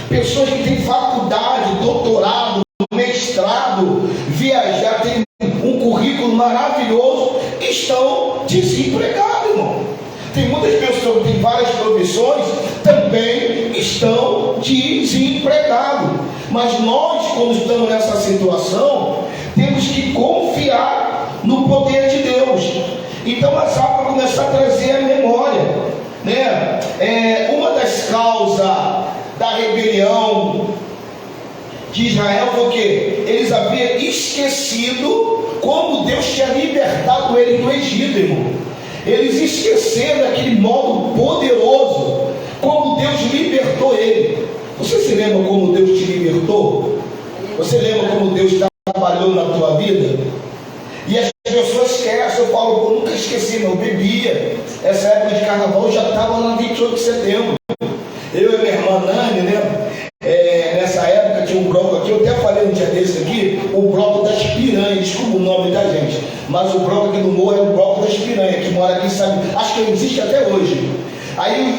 Pessoas que têm faculdade, doutorado, mestrado, viajar, tem um currículo maravilhoso, estão desempregados, irmão. Tem muitas pessoas que têm várias profissões, também estão desempregados. Mas nós, quando estamos nessa situação, temos que confiar no poder de Deus. Então a Asaf vai começar a trazer a memória, né? Uma das causas da rebelião de Israel foi o quê? Eles haviam esquecido como Deus tinha libertado eles do Egito, irmão. Eles esqueceram daquele modo poderoso, como Deus libertou ele. Você se lembra como Deus te libertou? Você lembra como Deus trabalhou na tua vida? E as pessoas esquecem. Eu falo, eu nunca esqueci, não, eu bebia. Essa época de carnaval eu já estava lá no 28 de setembro. Eu e minha irmã Nani, né? Nessa época tinha um bloco aqui, eu até falei um dia desse aqui, o bloco das piranhas, desculpa o nome da gente, mas o bloco aqui do morro é o bloco das piranhas, que mora aqui, sabe, acho que existe até hoje. Aí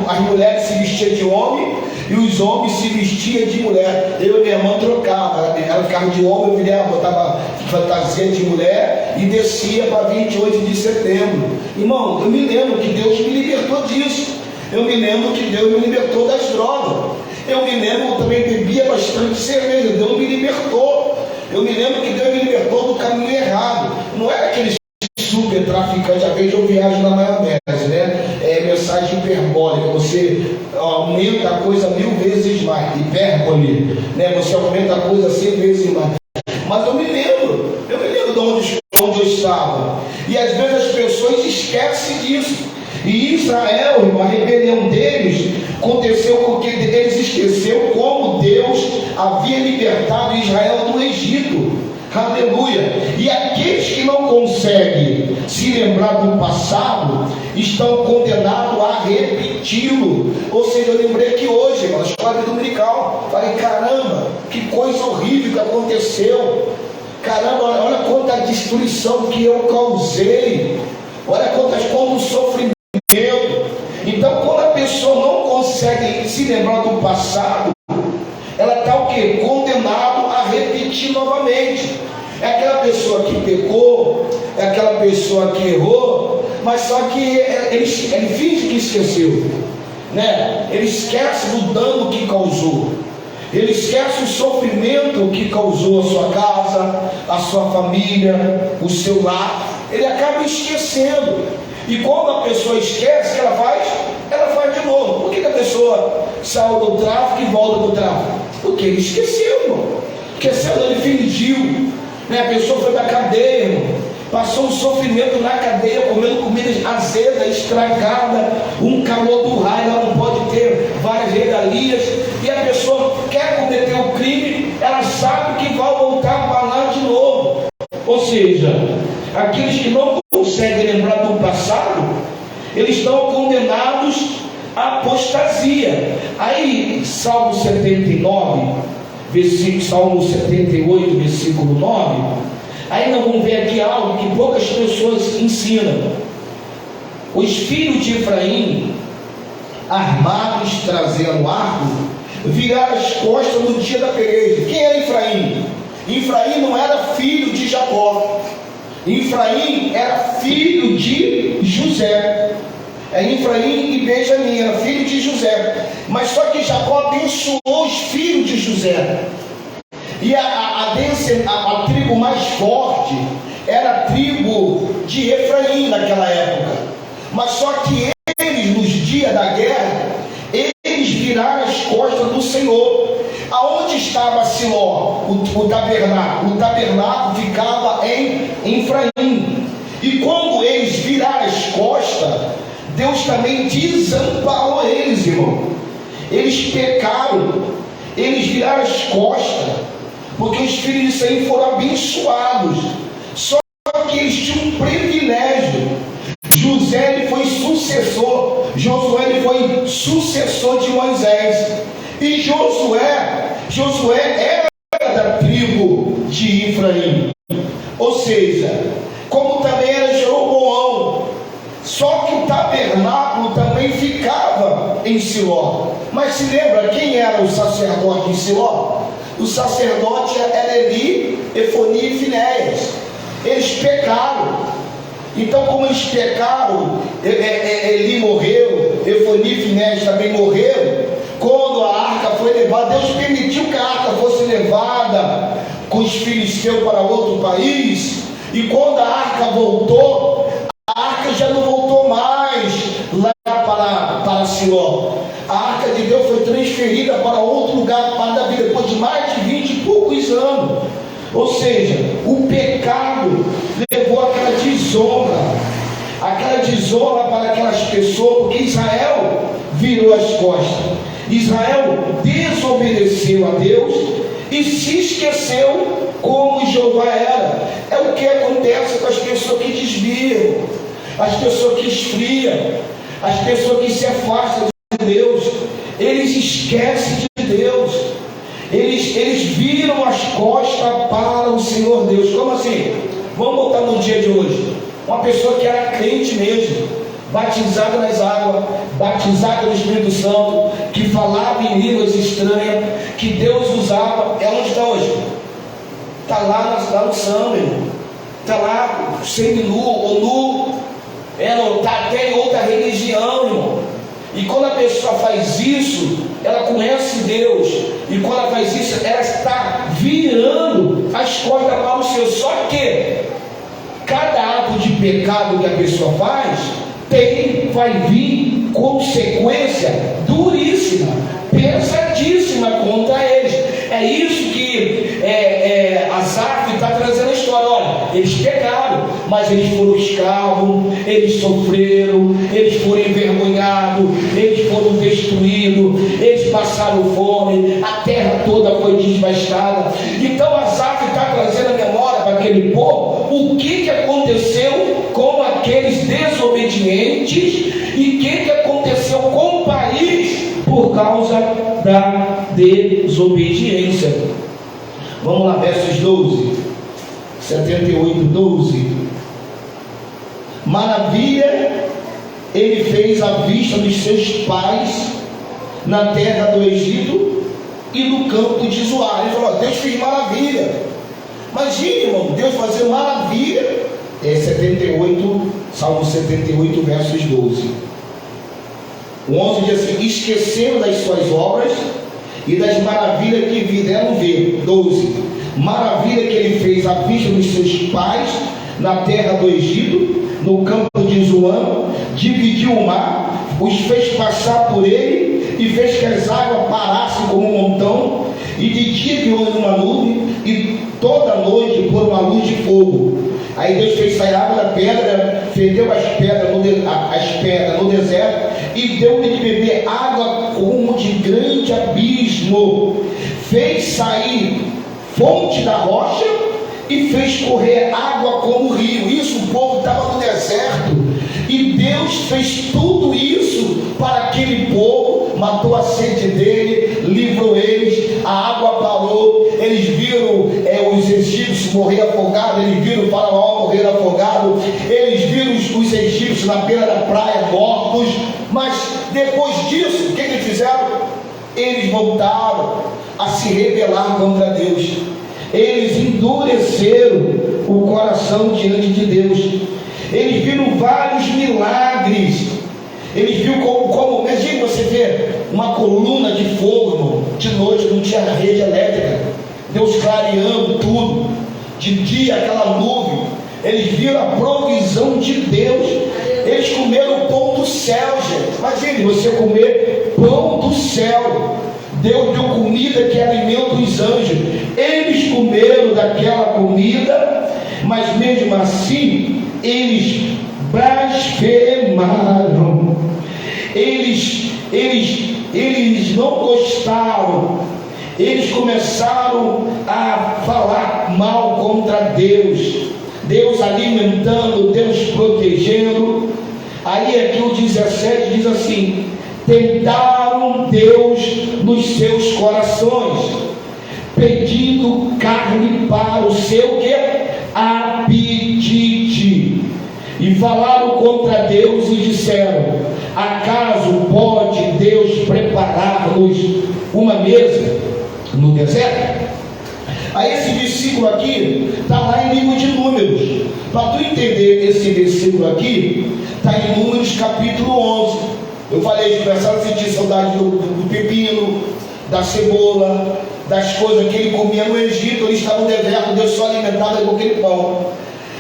as mulheres se vestiam de homem e os homens se vestiam de mulher. Eu e minha irmã trocava, ela ficava de homem, eu botava fantasia de mulher e descia para 28 de setembro. Irmão, eu me lembro que Deus me libertou disso. Eu me lembro que Deus me libertou das drogas. Eu me lembro que eu também bebia bastante cerveja. Deus me libertou. Eu me lembro que Deus me libertou do caminho errado. Não era aquele super traficante. Às vezes eu viajo na maionese, né? mensagem hiperbólica, você aumenta a coisa 1000 vezes mais, hipérbole, né? Você aumenta a coisa 100 vezes mais. Mas eu me lembro de onde eu estava. E às vezes as pessoas esquecem disso. E Israel, a rebelião deles aconteceu porque eles esqueceram como Deus havia libertado Israel do Egito. Aleluia. E aqueles que não conseguem se lembrar do passado estão condenados a repeti-lo. Ou seja, eu lembrei que hoje, na escola dominical, falei: caramba, que coisa horrível que aconteceu. Caramba, olha quanta destruição que eu causei. Olha quanto sofrimento. Então, quando a pessoa não consegue se lembrar do passado, ela está o quê? Condenado a repetir novamente. É aquela pessoa que pecou, é aquela pessoa que errou, mas só que ele finge que esqueceu, né? Ele esquece do dano que causou, ele esquece o sofrimento que causou a sua casa, a sua família, o seu lar. Ele acaba esquecendo. E quando a pessoa esquece, o que ela faz de novo. Por que a pessoa saiu do tráfico e volta do tráfico? Porque ele esqueceu, irmão. Esqueceu, ele fingiu, né? A pessoa foi da cadeia, irmão. Passou um sofrimento na cadeia, comendo comida azeda, estragada, um calor do raio, ela não pode ter várias regalias, e a pessoa quer cometer o crime, ela sabe que vai voltar para lá de novo. Ou seja, aqueles que não conseguem lembrar do passado, eles estão condenados à apostasia. Aí, Salmo 78, versículo 9, aí nós vamos ver aqui algo que poucas pessoas ensinam. Os filhos de Efraim, armados, trazendo arco, viraram as costas no dia da peleja. Quem era Efraim? Efraim não era filho de Jacó. Efraim era filho de José. Efraim e Benjamim era filho de José. Mas só que Jacó abençoou os filhos de José. E a tribo mais forte era a tribo de Efraim naquela época. Mas só que eles, nos dias da guerra, eles viraram as costas do Senhor. Aonde estava Siló? O tabernáculo. O tabernáculo ficava em Efraim. E quando eles viraram as costas, Deus também desamparou eles, irmão. Eles pecaram, eles viraram as costas, porque os filhos de Israel foram abençoados. Só que eles tinham um privilégio. José ele foi sucessor, Josué ele foi sucessor de Moisés. E Josué era da tribo de Efraim. Ou seja, como também era Jeroboão. Só que o tabernáculo também ficava em Siló. Mas se lembra quem era o sacerdote em Siló? O sacerdote era Eli, Efoni e Finéias. Eles pecaram. Então, como eles pecaram, Eli morreu, Efoni e Finéias também morreram. Quando a arca foi levada, Deus permitiu que a arca fosse levada com os filisteus para outro país. E quando a arca voltou, a arca já não voltou mais lá para Siló. A arca de Deus foi transferida para outro lugar, para Davi, depois de mais de 20 e poucos anos. Ou seja, o pecado levou aquela desonra para aquelas pessoas, porque Israel virou as costas. Israel desobedeceu a Deus e se esqueceu como Jeová era. É o que acontece com as pessoas que desviam, as pessoas que esfriam, as pessoas que se afastam de Deus. Eles esquecem de Deus. Eles viram as costas para o Senhor Deus. Como assim? Vamos voltar no dia de hoje. Uma pessoa que era crente mesmo, batizada nas águas, batizada no Espírito Santo, que falava em línguas estranhas, que Deus usava. É onde está hoje? Está lá no samba, está lá semi-nu ou nu, está até em outra religião, irmão. E quando a pessoa faz isso, ela conhece Deus. E quando ela faz isso, ela está virando as costas para o Senhor. Só que cada ato de pecado que a pessoa faz, vai vir consequência duríssima, pesadíssima contra eles. É isso que Asaf está trazendo a história. Olha, eles pecaram, mas eles foram escravos, eles sofreram, eles foram envergonhados, eles foram destruídos, eles passaram fome, a terra toda foi devastada. Então Asaf está trazendo a memória para aquele povo o que aconteceu com aqueles desobedientes e o que aconteceu com o país por causa da desobediência. Vamos lá, versos 12, 78, 12. Maravilha ele fez à vista dos seus pais na terra do Egito e no campo de Zoar. Ele falou: Deus fez maravilha. Imagine, irmão, Deus fazer maravilha. 78, Salmo 78, versos 12. O 11 diz assim: esqueceram das suas obras e das maravilhas que fizeram ver. 12. Maravilha que ele fez à vista dos seus pais na terra do Egito, no campo de Zoan, dividiu o mar, os fez passar por ele e fez que as águas parassem como um montão, e de dia guiou uma nuvem e toda noite por uma luz de fogo. Aí Deus fez sair água da pedra, fendeu as pedras no deserto e deu-lhe de beber água como de grande abismo. Fez sair fonte da rocha e fez correr água como rio. Isso, o povo estava no deserto e Deus fez tudo isso para aquele povo, matou a sede dele, livrou eles, a água parou, eles viram os egípcios morrer afogados, eles viram o faraó morrer afogado, eles viram os egípcios na beira da praia mortos. Mas depois disso, o que eles fizeram? Eles voltaram a se rebelar contra Deus. Eles endureceram o coração diante de Deus. Eles viram vários milagres. Eles viram como imagina você ver uma coluna de fogo, irmão. De noite não tinha rede elétrica, Deus clareando tudo. De dia aquela nuvem. Eles viram a provisão de Deus. Eles comeram o pão do céu, gente. Imagine você comer pão do céu. Deus deu comida que alimenta os anjos. Eles comeram daquela comida, mas mesmo assim eles blasfemaram. Eles não gostaram. Eles começaram a falar mal contra Deus. Deus alimentando, Deus protegendo. Aí aqui o 17 diz assim: tentaram Deus nos seus corações, pedindo carne para o seu apetite, e falaram contra Deus e disseram: acaso pode Deus preparar-nos uma mesa no deserto? Aí esse versículo aqui está lá em livro de Números. Para tu entender esse versículo aqui, está em Números capítulo 11. Eu falei, eles começaram a sentir saudade do pepino, da cebola, das coisas que ele comia no Egito. Ele estava no deserto, Deus só alimentava com aquele pão.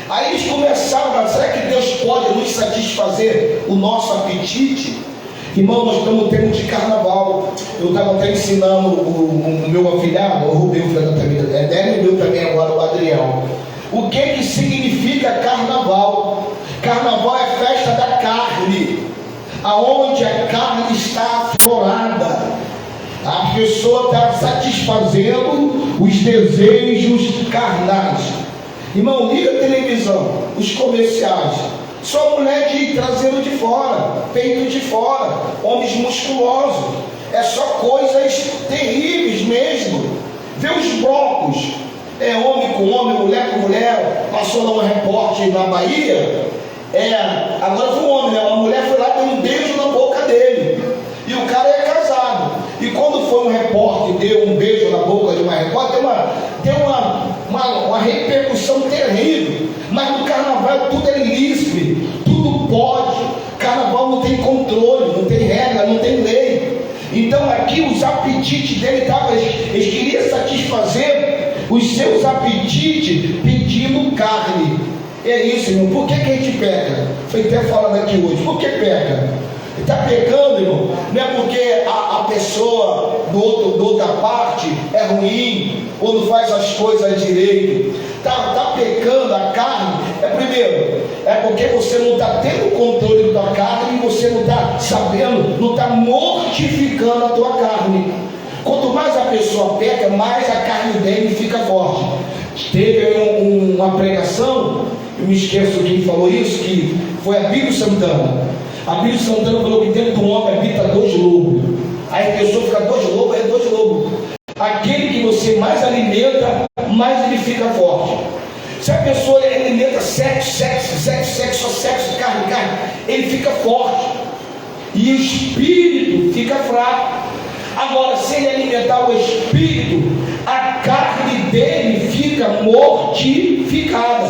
Aí eles começaram, será que Deus pode nos satisfazer o nosso apetite? Irmão, nós estamos no tempo de carnaval. Eu estava até ensinando o meu afilhado, o Rubem, o meu também agora, o Adriel. O que significa carnaval? Carnaval é festa da carne, aonde a carne está aflorada. A pessoa está satisfazendo os desejos carnais. Irmão, liga a televisão, os comerciais. Só mulher trazendo de fora, peito de fora, homens musculosos. É só coisas terríveis mesmo. Vê os blocos, homem com homem, mulher com mulher. Passou lá um repórter na Bahia. Agora foi um homem, né? Uma mulher foi lá e deu um beijo na boca dele. E o cara é casado. E quando foi um repórter e deu um beijo na boca de uma repórter, deu uma repercussão terrível. Mas no carnaval tudo é lícito, tudo pode. Carnaval não tem controle, não tem regra, não tem lei. Então aqui os apetites dele eles queriam satisfazer os seus apetites pedindo carne. É isso, irmão. Por que a gente peca? Foi até falando aqui hoje. Por que peca? Está pecando, irmão, não é porque a pessoa do outra parte é ruim, ou não faz as coisas direito. Está pecando a carne, primeiro, é porque você não está tendo controle da tua carne, e você não está sabendo, não está mortificando a tua carne. Quanto mais a pessoa peca, mais a carne dele fica forte. Teve uma pregação, eu me esqueço quem falou isso, que foi a Bíblia Santana. A Bíblia Santana falou que dentro do homem habita 2 lobos. Aí a pessoa fica 2 lobos, 2 lobos. Aquele que você mais alimenta, mais ele fica forte. Se a pessoa alimenta sexo, só sexo, carne, ele fica forte. E o espírito fica fraco. Agora, se ele alimentar o espírito, a carne dele fica mortificada.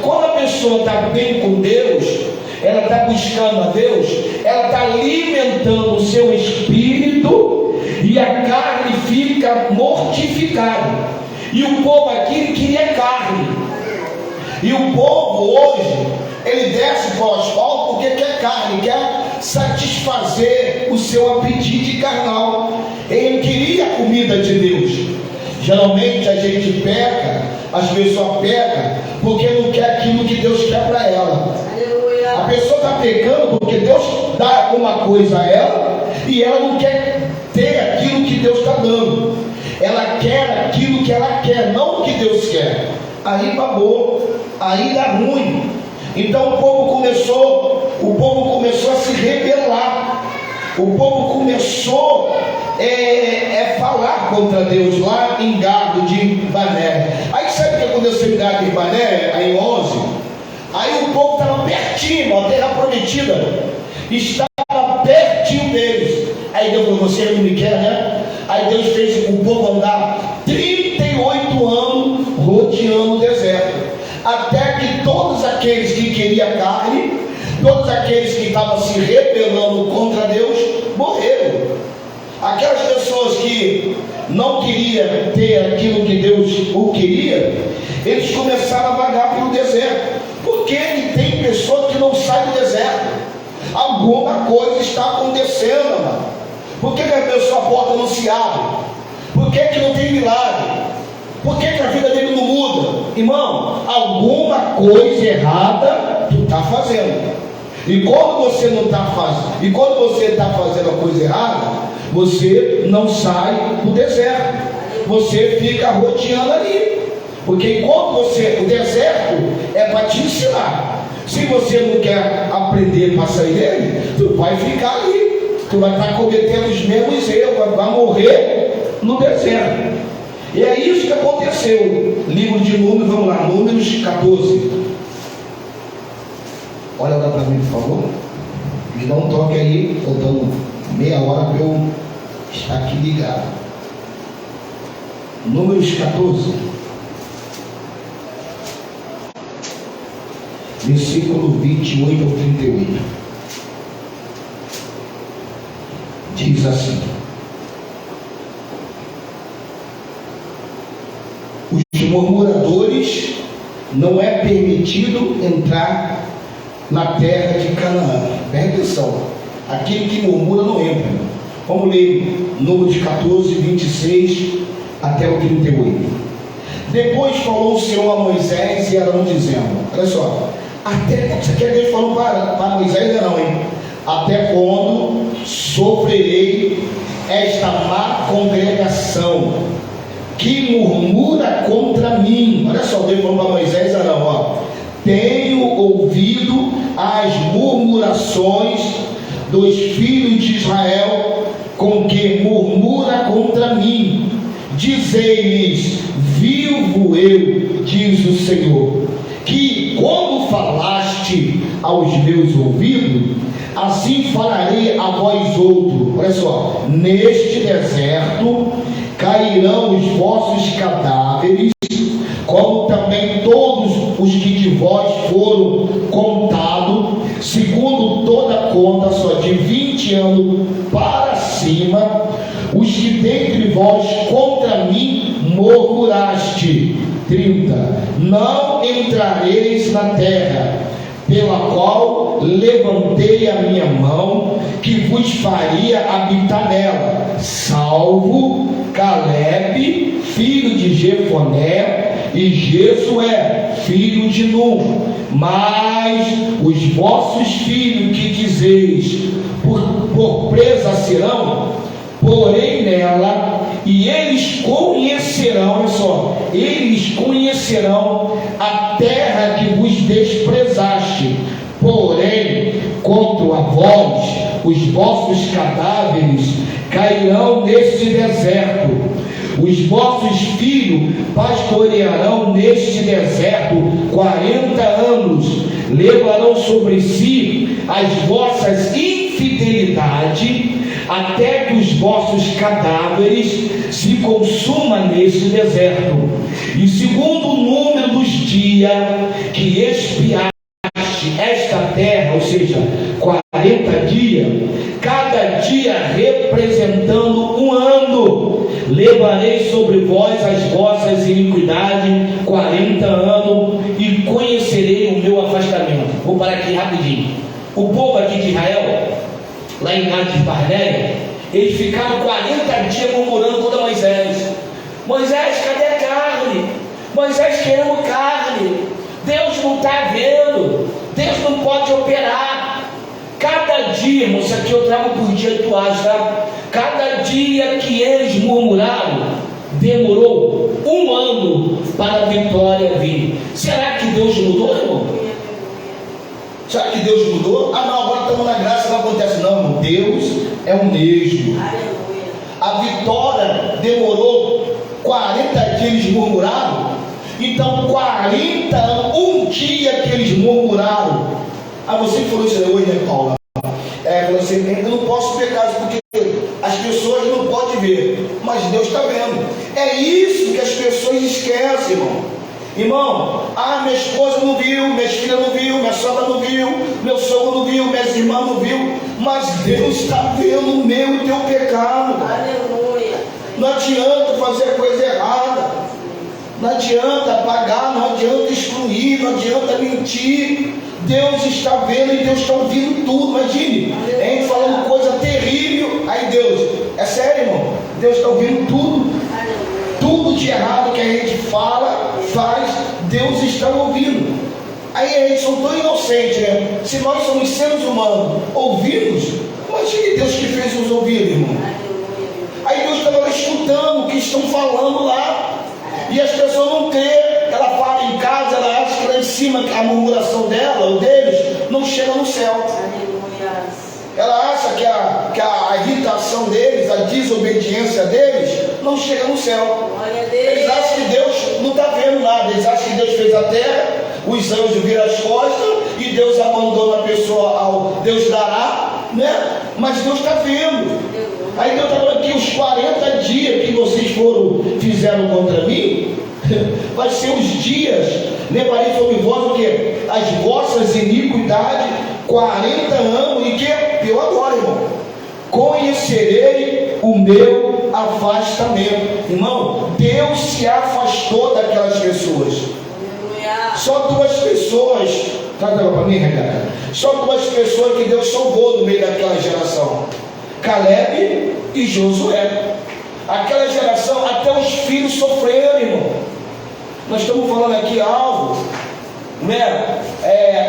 Quando a pessoa está bem com Deus, ela está buscando a Deus, ela está alimentando o seu espírito, e a carne fica mortificada. E o povo aqui queria carne. E o povo hoje, ele desce para o asfalto porque quer carne, quer satisfazer o seu apetite carnal. Ele queria a comida de Deus. Geralmente a gente peca, as pessoas pecam porque não quer aquilo que Deus quer para ela. A pessoa está pecando porque Deus dá alguma coisa a ela e ela não quer ter aquilo que Deus está dando. Ela quer aquilo que ela quer, não o que Deus quer. Aí babou, aí dá ruim. Então o povo começou a se rebelar. O povo começou a falar contra Deus lá em Gado de Bané. Aí sabe o que aconteceu em Gado de Bané, aí em 11? Aí o povo estava pertinho, a terra prometida estava pertinho deles. Aí Deus falou: você não me quer, né? Aí Deus fez o povo andar 38 anos rodeando o deserto, até que todos aqueles que queriam carne, todos aqueles que estavam se rebelando contra Deus, morreram. Aquelas pessoas que não queriam ter aquilo que Deus o queria, eles começaram a vagar pelo deserto. Porque tem pessoa que não sai do deserto. Alguma coisa está acontecendo, mano. Por que a pessoa, a porta não se abre? Por que não tem milagre? Por que a vida dele não muda? Irmão, alguma coisa errada tu está fazendo. E quando você não está fazendo, e quando você está fazendo a coisa errada, você não sai do deserto. Você fica rodeando ali. Porque enquanto o deserto é para te ensinar. Se você não quer aprender para sair dele, tu vai ficar ali. Tu vai estar cometendo os mesmos erros, vai morrer no deserto. E é isso que aconteceu. Livro de Números, vamos lá, Números 14. Olha lá para mim, por favor. Me dá um toque aí, faltando meia hora para eu estar aqui ligado. Números 14. Versículo 28 ao 38. Diz assim: os murmuradores não é permitido entrar na terra de Canaã. Presta atenção, aquele que murmura não entra. Vamos ler Números 14, 26 até o 38. Depois falou o Senhor a Moisés e Arão dizendo, olha só, até, isso aqui é Deus falando para Moisés e Arão, hein? Até quando sofrerei esta má congregação que murmura contra mim? Olha só, Deus falou para Moisés e Arão, ó, tenho ouvido as murmurações dos filhos de Israel, com que murmura contra mim. Dizei-lhes, vivo eu, diz o Senhor, que quando falaste aos meus ouvidos, assim falarei a vós outros. Olha só, neste deserto cairão os vossos cadáveres, como também todos os que de vós foram contados, segundo toda conta, só de 20 anos para cima, os que dentre vós contra mim murmuraste. 30. Não entrareis na terra, pela qual levantei a minha mão, que vos faria habitar nela, salvo Caleb, filho de Jefoné, e Jesué, filho de Num. Mas os vossos filhos que dizeis, por presa serão, porém nela, e eles conhecerão, olha só, eles conhecerão a terra que vos desprezaste, porém contra vós, os vossos cadáveres cairão neste deserto, os vossos filhos pastorearão neste deserto 40 anos, levarão sobre si as vossas infidelidades, até que os vossos cadáveres se consumam neste deserto. E segundo o número dos dias que expiaste esta terra, ou seja, 40 dias, cada dia representando um ano, levarei sobre vós as vossas iniquidades 40 anos, e conhecerei o meu afastamento. Vou parar aqui rapidinho. O povo aqui de Israel, lá em Cades Barneia, eles ficaram 40 dias murmurando contra Moisés. Moisés, cadê a carne? Moisés, queremos carne. Deus não está vendo. Deus não pode operar. Cada dia, irmão, isso aqui eu trago por dia atuais, tá? Cada dia que eles murmuraram, demorou um ano para a vitória vir. Será que Deus mudou, irmão? Será que Deus mudou? Ah, não, agora estamos na graça, não acontece. Não, irmão, Deus é o mesmo. A vitória demorou 40 dias, eles murmuraram. Então, 40 anos, um dia que eles murmuraram. Ah, você falou isso hoje, né, Paula? Falou assim, eu não posso pecar porque as pessoas não podem ver, mas Deus está vendo. É isso que as pessoas esquecem, irmão. Irmão, minha esposa não viu, minhas filhas não viu, minha sogra não viu, meu sogro não viu, minhas irmãs não viu, mas Deus está vendo o meu e o teu pecado. Aleluia. Não adianta fazer coisa errada, não adianta apagar, não adianta excluir, não adianta mentir. Deus está vendo e Deus está ouvindo tudo. Imagine, a gente falando coisa terrível, aí Deus, é sério, irmão, Deus está ouvindo tudo. Tudo de errado que a gente fala, faz, Deus está ouvindo. Aí a gente são tão inocentes, né? Se nós somos seres humanos, ouvidos, imagine Deus que fez os ouvidos, irmão. Aí Deus está lá escutando o que estão falando lá. E as pessoas não têm. Ela fala em casa, ela acha que lá em cima a murmuração dela ou deles não chega no céu. Ela acha que a irritação deles, a desobediência deles não chega no céu. Eles acham que Deus não está vendo nada. Eles acham que Deus fez a terra, os anjos viram as costas e Deus abandona a pessoa ao Deus dará, né? Mas Deus está vendo. Aí Deus está falando que os 40 dias que vocês fizeram contra mim, vai ser os dias, levarei sobre vós o que? As vossas iniquidades, 40 anos, e que? Eu agora, irmão, conhecerei o meu afastamento. Irmão, Deus se afastou daquelas pessoas. Só duas pessoas, para mim, Rebeca, só duas pessoas que Deus salvou no meio daquela geração: Caleb e Josué. Aquela geração, até os filhos sofreram, irmão. Nós estamos falando aqui algo, né?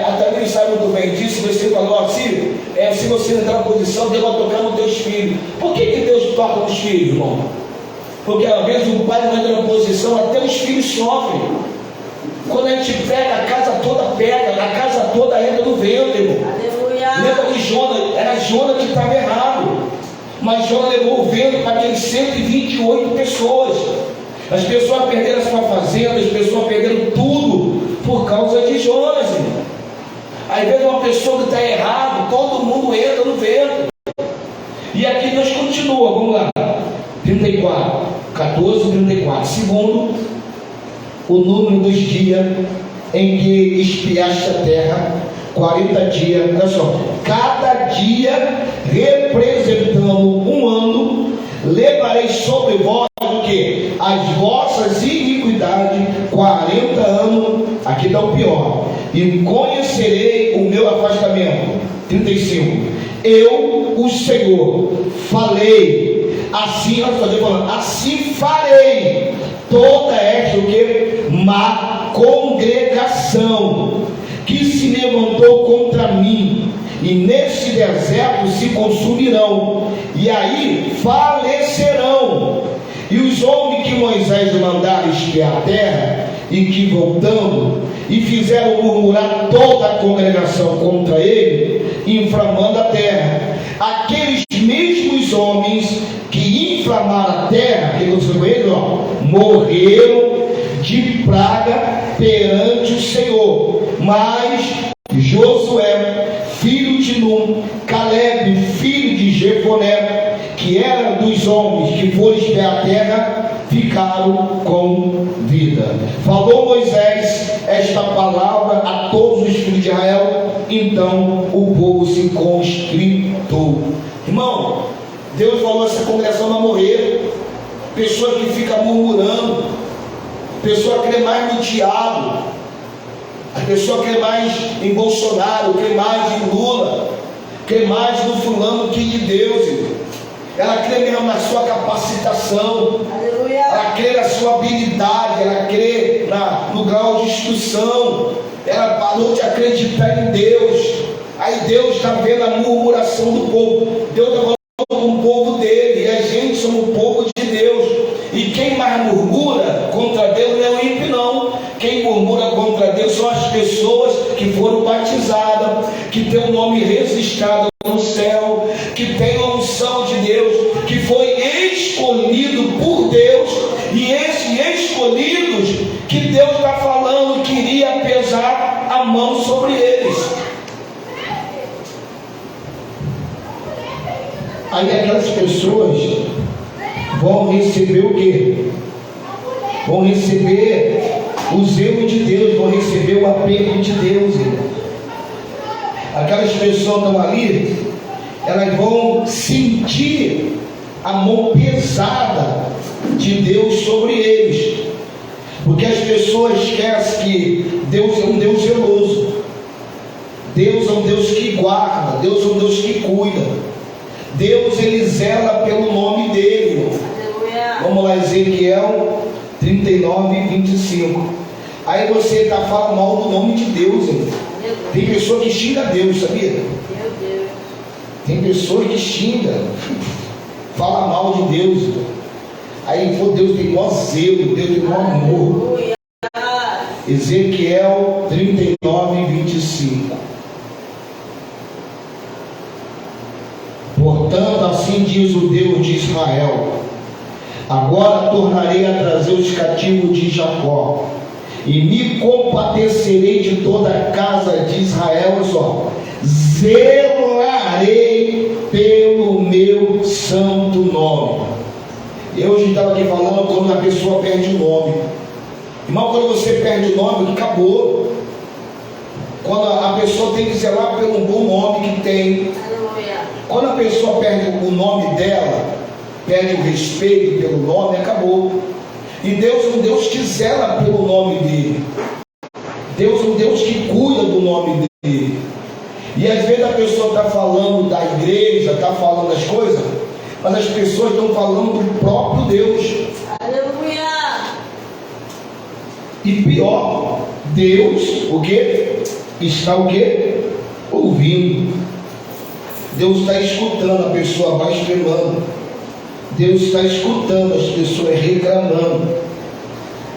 A Tamires sabe muito bem disso. Você falou assim: se você entrar na posição, Deus vai tocar nos teus filhos. Por que Deus toca nos filhos, irmão? Porque às vezes o pai não entra na posição, até os filhos sofrem. Quando a gente pega, a casa toda pega, a casa toda entra no vento, irmão. Lembra de Jonas? Era Jonas que estava errado, mas Jonas levou o vento para aqueles 128 pessoas. As pessoas perderam a sua fazenda, as pessoas perderam tudo por causa de Jonas, irmão. Às vezes uma pessoa que está errado, todo mundo entra no vento. E aqui Deus continua, vamos lá. 34, 14, 34. Segundo o número dos dias em que espiaste a terra, 40 dias, olha só, cada dia representando um ano, levarei sobre vós o que? As vossas iniquidades, 40 anos, aqui aqui dá o pior, e conhecerei o meu afastamento. 35, eu, o Senhor, falei, assim, assim farei toda esta o que? Má congregação que se levantou contra mim, e nesse deserto se consumirão, e aí falecerão. E os homens que Moisés mandara espiar a terra, e que voltando, e fizeram murmurar toda a congregação contra ele, inflamando a terra. Aqueles mesmos homens que inflamaram a terra, que você conhece, morreram de praga perante o Senhor. Mas Josué, filho de Num, Caleb, filho de Jefoné, que era dos homens que foram espiar a terra, ficaram com vida. Falou Moisés esta palavra a todos os filhos de Israel, então o povo se constritou. Irmão, Deus falou: essa congregação vai morrer. Pessoa que fica murmurando, pessoa que crê mais no diabo, a pessoa crê mais em Bolsonaro, crê mais em Lula, crê mais no fulano que de Deus, irmão. Ela crê mesmo na sua capacitação, aleluia. Ela crê na sua habilidade, ela crê no grau de instrução, ela parou de acreditar em Deus. Aí Deus está vendo a murmuração do povo. Deus está falando com o povo dele, e a gente somos o povo de Deus. E quem mais murmura contra Deus não é o ímpio, não. Quem murmura contra Deus são as pessoas que foram batizadas, que tem o nome registrado no céu, que tem a unção de Deus, que foi escolhido por Deus, e esses escolhidos que Deus está falando que iria pesar a mão sobre eles. Aí aquelas pessoas vão receber o quê? Vão receber o zelo de Deus, vão receber o apego de Deus, irmão. Aquelas pessoas estão ali, elas vão sentir a mão pesada de Deus sobre eles, porque as pessoas esquecem que Deus é um Deus zeloso, Deus é um Deus que guarda, Deus é um Deus que cuida, Deus ele zela pelo nome dele, irmão. Vamos lá, Ezequiel 39, 25. Aí você está falando mal do nome de Deus, irmão. Tem pessoa que xinga Deus, sabia? Meu Deus. Tem pessoa que xinga, fala mal de Deus. Aí, pô, Deus tem maior zelo, Deus tem maior amor. Ezequiel 39, 25. Portanto, assim diz o Deus de Israel: agora tornarei a trazer os cativos de Jacó, e me compadecerei de toda a casa de Israel. Só zelarei pelo meu santo nome. Eu hoje estava aqui falando quando a pessoa perde o nome. Irmão, quando você perde o nome, acabou. Quando a pessoa tem que zelar pelo bom nome que tem. Quando a pessoa perde o nome dela, perde o respeito pelo nome, acabou. E Deus é um Deus que zela pelo nome dele. Deus é um Deus que cuida do nome dele. E às vezes a pessoa está falando da igreja, está falando das coisas, mas as pessoas estão falando do próprio Deus. Aleluia! E pior, Deus, o quê? Está o quê? Ouvindo. Deus está escutando a pessoa blasfemando. Deus está escutando as pessoas reclamando.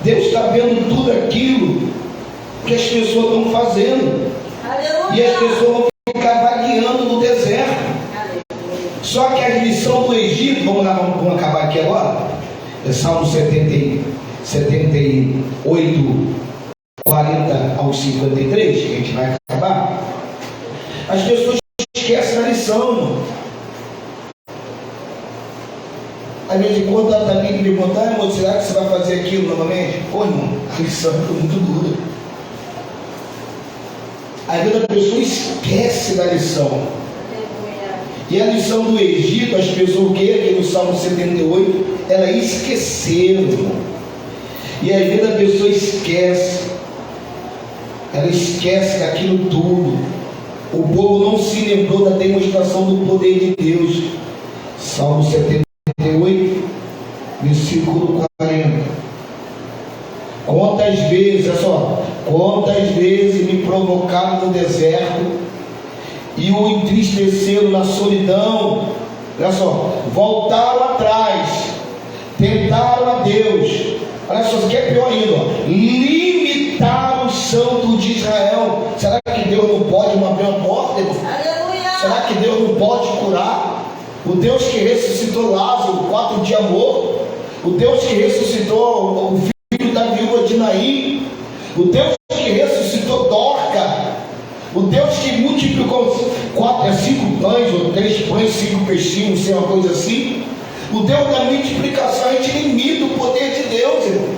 Deus está vendo tudo aquilo que as pessoas estão fazendo. Aleluia. E as pessoas vão ficar vagueando no deserto. Aleluia. Só que a lição do Egito, vamos lá, vamos acabar aqui agora. É Salmo 78, 40 ao 53, que a gente vai acabar. As pessoas esquecem da lição, irmão. Às vezes, quando a Tamir me perguntar, irmão, será que você vai fazer aquilo novamente? Pô, irmão, a lição é muito dura. Às vezes a pessoa esquece da lição. E a lição do Egito, as pessoas que aqui no Salmo 78, elas esqueceram, irmão. E às vezes a pessoa esquece. ela esquece daquilo tudo. O povo não se lembrou da demonstração do poder de Deus. Salmo 78, versículo 40. Quantas vezes, olha só, quantas vezes me provocaram no deserto e o entristeceram na solidão. Olha só, voltaram atrás, tentaram a Deus. Olha só, isso aqui é pior ainda, ó. Limitaram o santo de Israel. Será que Deus não pode abrir uma porta? Aleluia! Será que Deus não pode curar? O Deus que ressuscitou Lázaro, 4 dias morto, o Deus que ressuscitou o filho da viúva de Naim, o Deus que ressuscitou Dorca, o Deus que multiplicou 5 pães, ou 3 pães, 5 peixinhos, sei uma coisa assim. O Deus da multiplicação, a gente limita o poder de Deus, irmão.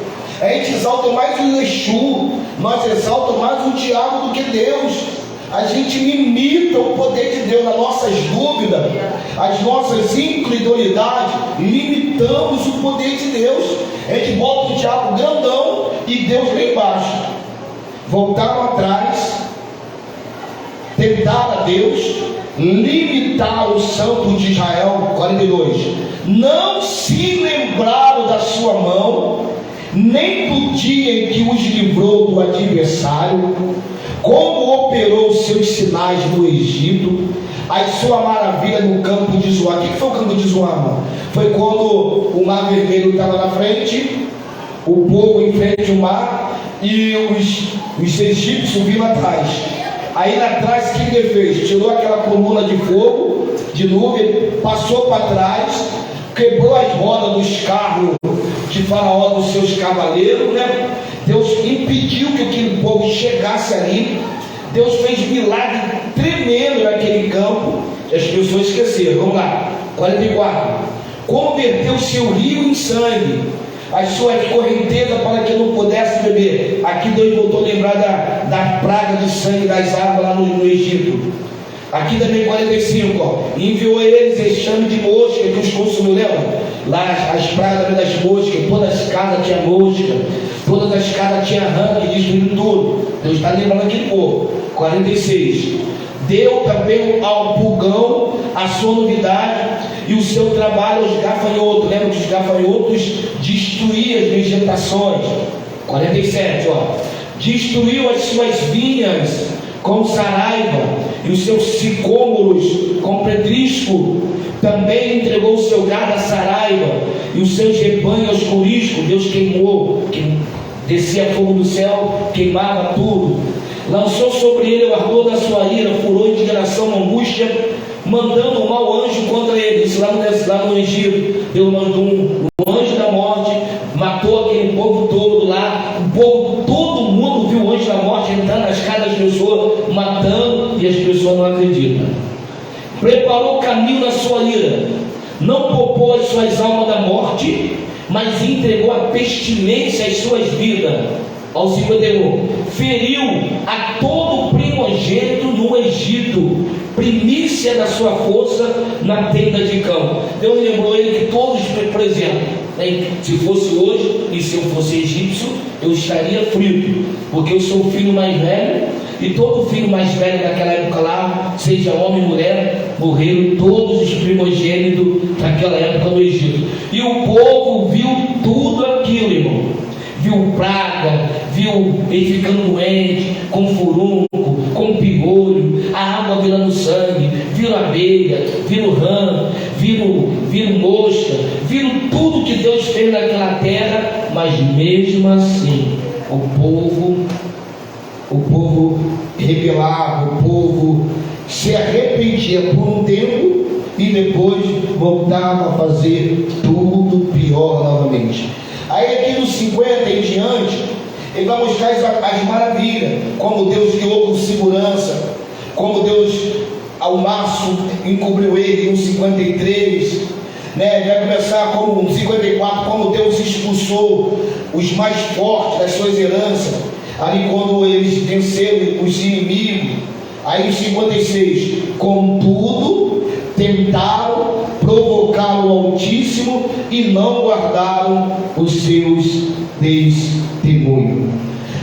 A gente exalta mais o Exu, nós exaltamos mais o diabo do que Deus. A gente limita o poder de Deus nas nossas dúvidas, as nossas incredulidades, limitamos o poder de Deus. A gente bota o diabo grandão e Deus lá embaixo. Voltaram atrás, tentaram a Deus, limitaram o santo de Israel. 42. Não se lembraram da sua mão, nem do dia em que os livrou do adversário, como operou os seus sinais no Egito, a sua maravilha no campo de Zoar. O que foi o campo de Zoar, mano? Foi quando o mar vermelho estava na frente, o povo em frente ao mar, e os egípcios viram atrás. Aí lá atrás, o que ele fez? Tirou aquela coluna de fogo, de nuvem, passou para trás, quebrou as rodas dos carros de Faraó, dos seus cavaleiros, né? Deus impediu que aquele povo chegasse ali. Deus fez milagre tremendo naquele campo. E as pessoas esqueceram. Vamos lá, 44. Converteu seu rio em sangue, as suas correntezas para que não pudesse beber. Aqui Deus voltou a lembrar da praga de sangue das águas lá no Egito. Aqui também 45, ó. Enviou eles enxame de mosca que os consumiu, lembra? Lá as pragas das moscas, todas as casas tinham mosca, todas as casas tinham rã que destruiu tudo. Deus está lembrando aquele povo. 46. Deu também ao pulgão a sua novidade e o seu trabalho aos gafanhotos. Lembra que os gafanhotos destruíam as vegetações. 47, ó. Destruiu as suas vinhas com saraiva e os seus sicômoros com pedrisco. Também entregou o seu gado a saraiva e os seus rebanhos aos coriscos. Deus queimou, descia fogo do céu, queimava tudo. Lançou sobre ele o ardor da sua ira, furou indignação, angústia, mandando um mau anjo contra ele. Isso lá no Egito. Deus mandou um anjo da morte, matou aquele povo todo lá. O povo, todo mundo viu o anjo da morte entrando nas casas das pessoas, matando, e as pessoas não acreditam. Preparou o caminho da sua ira, não poupou as suas almas da morte, mas entregou a pestilência às suas vidas. Ao 51, feriu a todo primogênito no Egito, primícia da sua força na tenda de cão. Deus lembrou ele que todos, por exemplo, se fosse hoje e se eu fosse egípcio, eu estaria frito, porque eu sou o filho mais velho, e todo filho mais velho naquela época lá, seja homem ou mulher, morreram todos os primogênitos naquela época no Egito. E o povo viu tudo aquilo, irmão. Viu praga, viu ele ficando doente, com furúnculo, com piolho, a água virando sangue, viram abelha, viram rã, viram mosca, viram tudo que Deus fez naquela terra, mas mesmo assim, o povo rebelava, o povo se arrependia por um tempo e depois voltava a fazer tudo pior novamente. Aí aqui nos 50 em diante, ele vai mostrar as maravilhas, como Deus guiou com segurança, como Deus ao março encobriu ele no 53, né? Vai começar como no 54, como Deus expulsou os mais fortes das suas heranças, ali quando eles venceram os inimigos. Aí no 56, contudo, tentaram provocar o Altíssimo e não guardaram os seus testemunhos.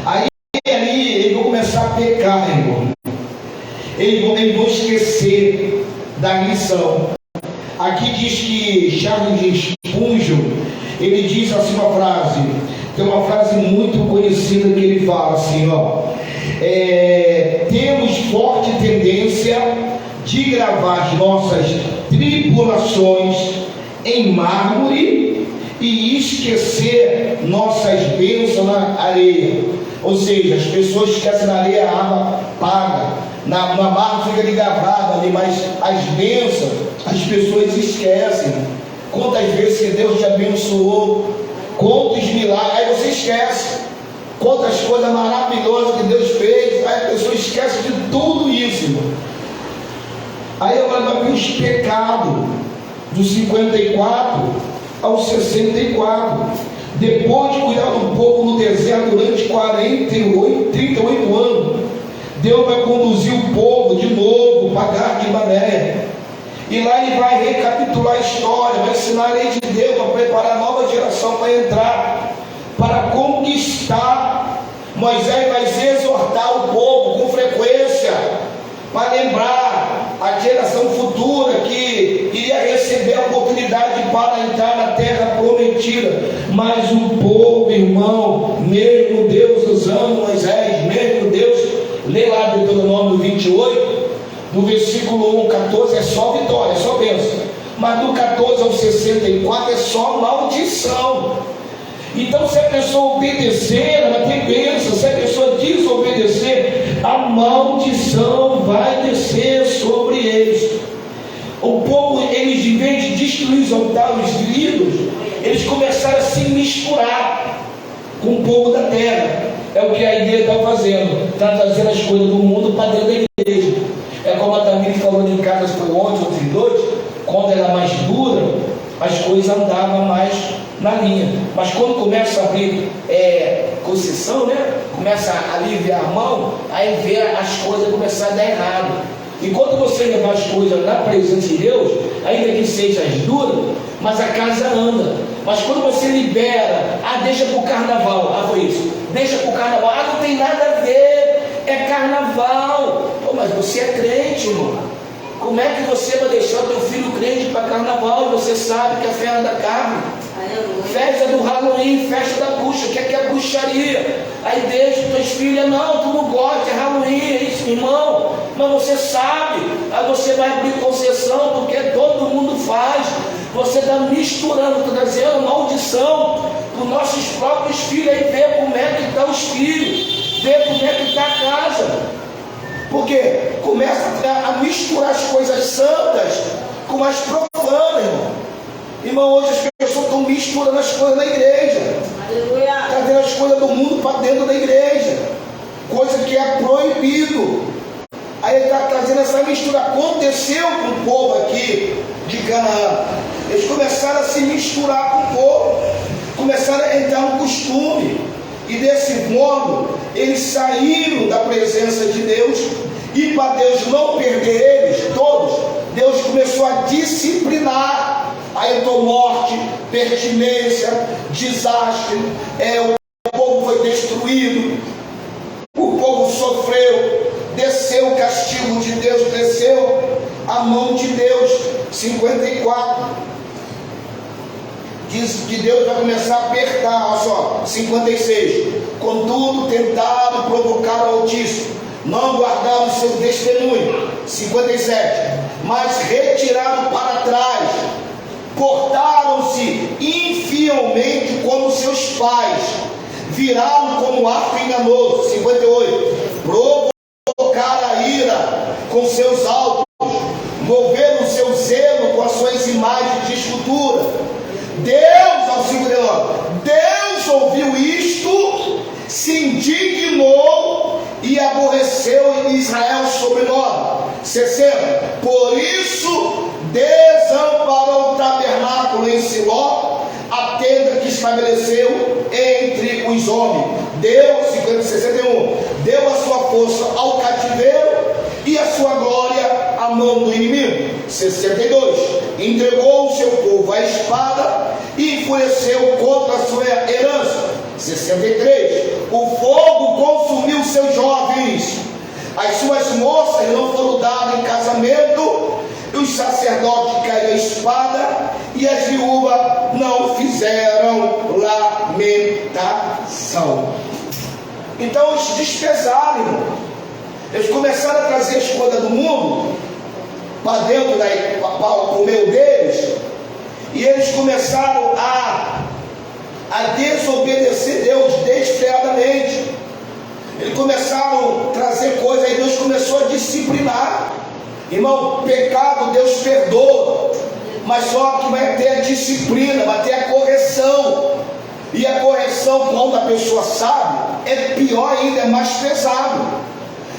Aí ali ele vai começar a pecar, irmão. Eles vão esquecer da lição. Aqui diz que Charles Spurgeon, ele diz assim uma frase, tem uma frase muito conhecida que ele fala assim, temos forte tendência de gravar nossas tribulações em mármore e esquecer nossas bênçãos na areia. Ou seja, as pessoas esquecem na areia, a água paga. Na mármore fica ali gravado ali, mas as bênçãos as pessoas esquecem. Quantas vezes que Deus te abençoou, quantos milagres, aí você esquece. Quantas coisas maravilhosas que Deus fez, aí a pessoa esquece de tudo isso, irmão. Aí agora vai vir os pecados, do 54 ao 64. Depois de cuidar do povo no deserto durante 38 anos, Deus vai conduzir o povo de novo para Gar de Bané. E lá ele vai recapitular a história, vai ensinar a lei de Deus, para preparar a nova geração para entrar, para conquistar. Moisés vai exortar o povo com frequência, para lembrar a geração futura que iria receber a oportunidade para entrar na terra prometida. Mas o povo, irmão, mesmo Deus usando Moisés, mesmo Deus, lê lá Deuteronômio 28, no versículo 1, 14 é só vitória, é só bênção. Mas do 14 ao 64 é só maldição. Então, se a pessoa obedecer, ela tem bênção. Se a pessoa desobedecer, a maldição vai descer sobre eles. O povo, eles, em vez de destruir os altares ídolos, eles começaram a se misturar com o povo da terra. É o que a igreja está fazendo, está trazendo as coisas do mundo para dentro da igreja. É como a Tamiri falou de casa, foi ontem, ontem dois, quando era mais dura, as coisas andavam mais na linha. Mas quando começa a abrir concessão, né? Começa a aliviar a mão, aí vê as coisas começar a dar errado. E quando você levar as coisas na presença de Deus, ainda que seja as duras, mas a casa anda. Mas quando você libera, deixa para o carnaval, foi isso, deixa para o carnaval, não tem nada a ver, é carnaval. Pô, mas você é crente, irmão. Como é que você vai deixar o teu filho crente para carnaval? Você sabe que é a festa da carne, festa do Halloween, festa da bucha, que é bruxaria. Aí deixa os teus filhos, não, tu não gosta, é Halloween, é isso, irmão. Mas você sabe, aí você vai abrir concessão, porque todo mundo faz. Você está misturando, está trazendo maldição para os nossos próprios filhos. Aí vê como é que estão os filhos, vê como é que está a casa. Porque começa a misturar as coisas santas com as profanas, irmão. Irmão, hoje as pessoas estão misturando as coisas da igreja. Aleluia. Trazendo as coisas do mundo para dentro da igreja. Coisa que é proibido. Aí ele está trazendo essa mistura. Aconteceu com o povo aqui de Canaã. Eles começaram a se misturar com o povo. Começaram a entrar no costume. E desse modo, eles saíram da presença de Deus. E para Deus não perder eles todos, Deus começou a disciplinar. Aí entrou morte, pestilência, desastre. O povo foi destruído. O povo sofreu. Desceu o castigo de Deus, desceu a mão de Deus. 54. Diz que Deus vai começar a apertar. Olha só, 56. Contudo, tentaram provocar o Altíssimo, não guardaram seu testemunho. 57. Mas retiraram para trás, portaram-se infielmente como seus pais, viraram como arco enganoso. 58. Provocaram a ira com seus altos, moveram o seu zelo com as suas imagens de escultura. Deus, ao 59, Deus ouviu isto, se indignou e aborreceu Israel sobre nós. 60. Por isso desamparou o tabernáculo em Siló, a tenda que estabeleceu entre os homens. Deu, 61, deu a sua força ao cativeiro e a sua glória à mão do inimigo. 62. Entregou o seu povo à espada e enfureceu contra a sua herança. 63. O fogo consumiu seus jovens sacerdote caiu a espada, e as viúvas não fizeram lamentação. Então eles despesaram, irmão. Eles começaram a trazer as coisas do mundo para dentro para o meio deles, e eles começaram a desobedecer Deus desesperadamente. Eles começaram a trazer coisas, e Deus começou a disciplinar. Irmão, pecado Deus perdoa, mas só que vai ter a disciplina, vai ter a correção. E a correção, quando a pessoa sabe, é pior ainda, é mais pesado.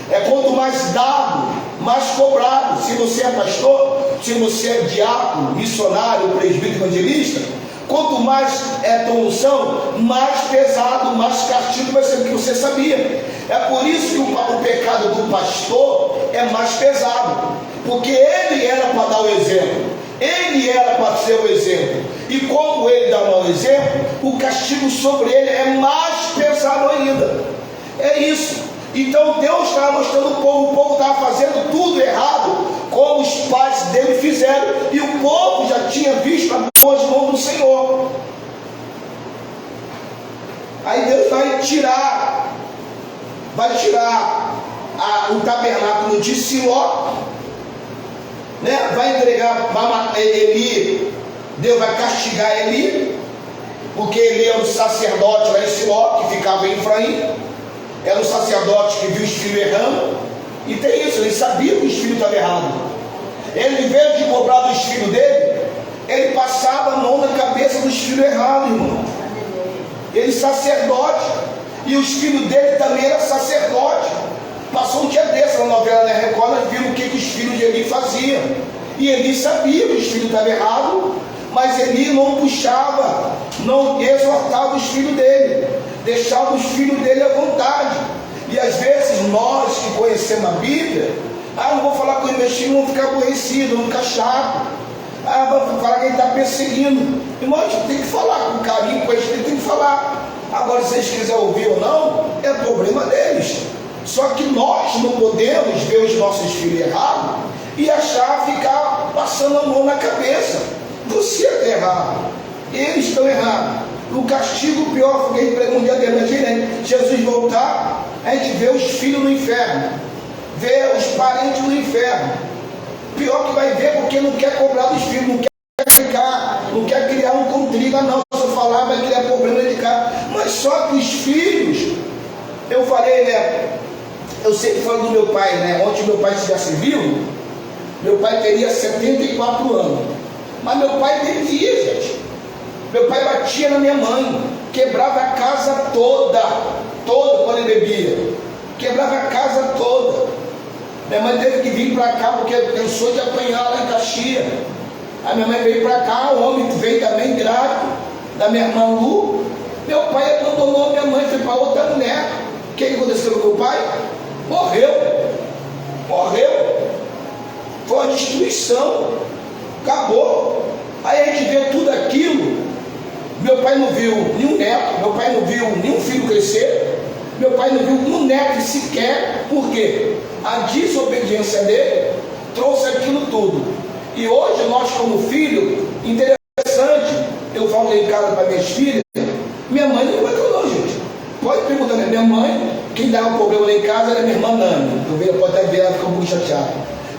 É quanto mais dado, mais cobrado. Se você é pastor, se você é diácono, missionário, presbítero, evangelista, quanto mais é tua unção, mais pesado, mais castigo vai ser, do que você sabia. É por isso que o pecado do pastor é mais pesado, porque ele era para dar o exemplo, ele era para ser o exemplo, e como ele dá o exemplo, o castigo sobre ele é mais pesado ainda. É isso. Então Deus estava mostrando o povo estava fazendo tudo errado, como os pais dele fizeram, e o povo já tinha visto as boas mãos do Senhor. Aí Deus vai tirar o tabernáculo de Siló, né? Vai entregar Eli. Deus vai castigar Eli, porque ele era o sacerdote lá em Siló, que ficava em Efraim. Era o sacerdote que viu os filhos errando. E tem isso, ele sabia que os filhos estavam errados. Ele, em vez de cobrar dos filhos dele, ele passava a mão na cabeça dos filhos errados, irmão. Ele sacerdote, e os filhos dele também eram sacerdote. Passou um dia desse na novela da Record, nós vimos o que os filhos de Eli faziam. E Eli sabia que os filhos estavam errados, mas Eli não puxava, não exortava os filhos dele, deixava os filhos dele à vontade. E às vezes nós que conhecemos a Bíblia, não vou falar com meus filhos, vão ficar aborrecidos, vão ficar chatos. Vou falar que ele está perseguindo. Irmão, a gente tem que falar com carinho, com respeito, tem que falar. Agora, se eles quiserem ouvir ou não, é problema deles. Só que nós não podemos ver os nossos filhos errados e ficar passando a mão na cabeça. Você está errado, eles estão errados. O castigo pior foi que a gente pregou um dia dele. Imagina, Jesus voltar, a gente vê os filhos no inferno, vê os parentes no inferno. Pior que vai ver, porque não quer cobrar dos filhos, não quer ficar, não quer criar um contriga, não. Se eu falar, vai criar problema de casa. Mas só que os filhos, eu falei, né? Eu sempre falo do meu pai, né? Ontem meu pai já se viu, meu pai teria 74 anos. Mas meu pai bebia, gente. Meu pai batia na minha mãe, quebrava a casa toda quando ele bebia. Quebrava a casa toda. Minha mãe teve que vir para cá porque pensou de apanhar lá em Caxias. Aí minha mãe veio para cá, o homem veio também grávido, da minha irmã Lu. Meu pai abandonou minha mãe, foi para outra mulher. O que aconteceu com meu pai? Morreu. Foi uma destruição. Acabou. Aí a gente vê tudo aquilo. Meu pai não viu nenhum neto, meu pai não viu nenhum filho crescer, meu pai não viu um neto sequer. Por quê? A desobediência dele trouxe aquilo tudo. E hoje nós, como filho, interessante, eu falo em casa para minhas filhas, minha mãe não abandonou, gente. Pode perguntar, minha mãe, quem dava um problema lá em casa era minha irmã Nani. Pode até ver, ela ficou muito chateada.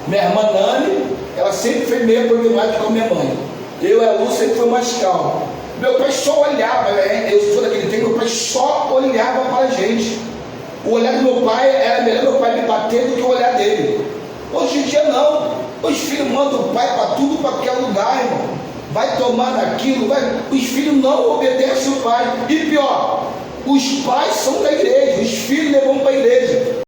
Minha irmã Nani, ela sempre foi meio problemática com a minha mãe. Eu e a Lu sempre foi mais calma. Meu pai só olhava, né? Eu sou daquele tempo, meu pai só olhava para a gente. O olhar do meu pai era melhor meu pai me bater do que o olhar dele. Hoje em dia não. Os filhos mandam o pai para tudo, para aquele lugar, irmão. Vai tomar naquilo, os filhos não obedecem o pai. E pior, os pais são da igreja, os filhos levam para a igreja.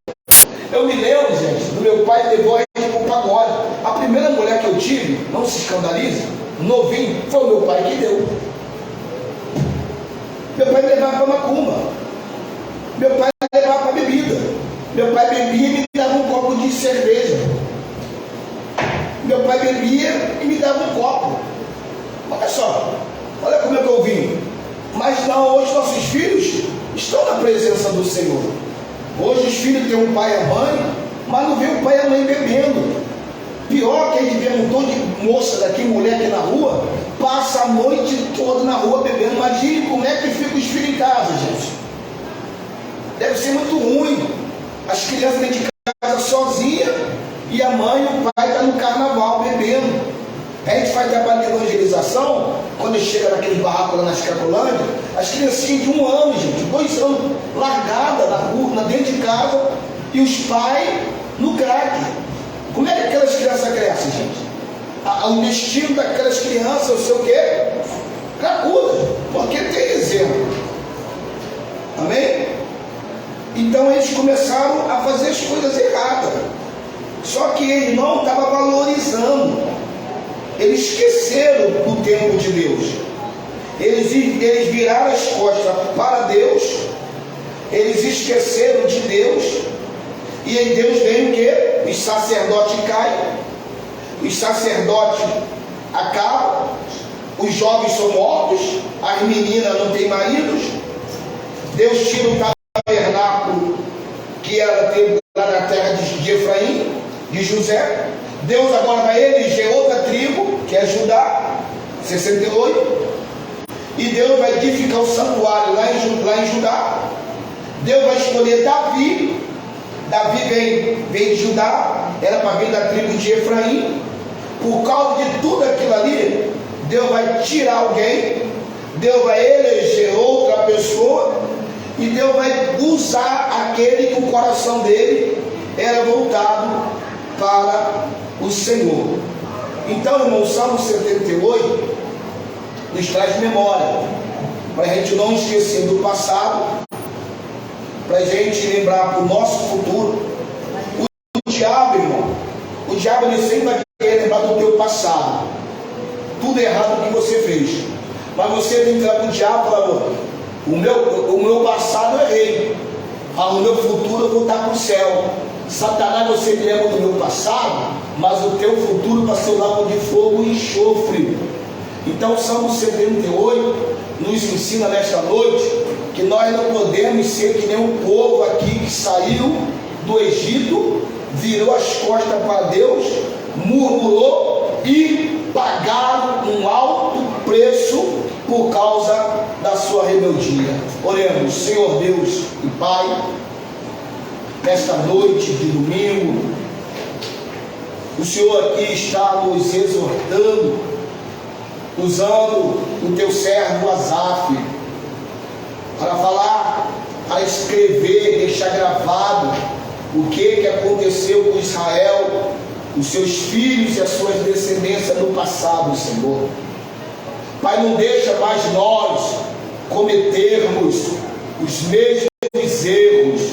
Eu me lembro, gente, do meu pai levou a gente para o pagode. A primeira mulher que eu tive, não se escandalize, novinho, foi o meu pai que deu. Meu pai me levava para macumba. Meu pai me levava para bebida. Meu pai bebia e me dava um copo de cerveja. Meu pai bebia e me dava um copo. Olha só, olha como é que eu vim. Mas não, hoje nossos filhos estão na presença do Senhor. Hoje os filhos têm um pai e a mãe, mas não vê o pai e a mãe bebendo. Pior que a gente vê um montão de moça daqui, mulher aqui na rua, passa a noite toda na rua bebendo. Imagine como é que fica os filhos em casa, gente. Deve ser muito ruim. As crianças dentro de casa sozinhas e a mãe e o pai estão no carnaval bebendo. A gente faz trabalho de evangelização, quando chega naqueles barracos lá nas Cracolândia, as criancinhas de 1 ano, gente, 2 anos, largadas na rua, dentro de casa, e os pais no crack. Como é que aquelas crianças crescem, gente? O destino daquelas crianças, eu sei o quê? Cracudas, porque tem exemplo. Amém? Então eles começaram a fazer as coisas erradas. Só que eles não estavam valorizando. Eles esqueceram o tempo de Deus. Eles viraram as costas para Deus. Eles esqueceram de Deus. E em Deus vem o que? Os sacerdotes caem. Os sacerdotes acabam. Os jovens são mortos. As meninas não têm maridos. Deus tira o tabernáculo que era lá na terra de Efraim, de José. Deus agora vai eleger outra tribo, que é Judá, 68. E Deus vai edificar o santuário lá em Judá. Deus vai escolher Davi. Davi vem de Judá, era para vir da tribo de Efraim. Por causa de tudo aquilo ali, Deus vai tirar alguém, Deus vai eleger outra pessoa, e Deus vai usar aquele que o coração dele era voltado para o Senhor. Então, irmão, o Salmo 78 nos traz memória, para a gente não esquecer do passado, para a gente lembrar para o nosso futuro. O diabo, irmão, o diabo ele sempre vai querer lembrar do teu passado, tudo errado que você fez. Mas você tem que entrar para o diabo e falar: o meu passado eu errei, o meu futuro eu vou estar para o céu. Satanás, você me lembra do meu passado, mas o teu futuro vai ser um lago de fogo e enxofre. Então o Salmo 78 nos ensina nesta noite que nós não podemos ser que nem um povo aqui que saiu do Egito, virou as costas para Deus, murmurou e pagaram um alto preço por causa da sua rebeldia. Oremos. Senhor Deus e Pai, nesta noite de domingo, o Senhor aqui está nos exortando, usando o teu servo Asaf, para falar, para escrever, deixar gravado o que aconteceu com Israel, os seus filhos e as suas descendências no passado, Senhor. Pai, não deixa mais nós cometermos os mesmos erros,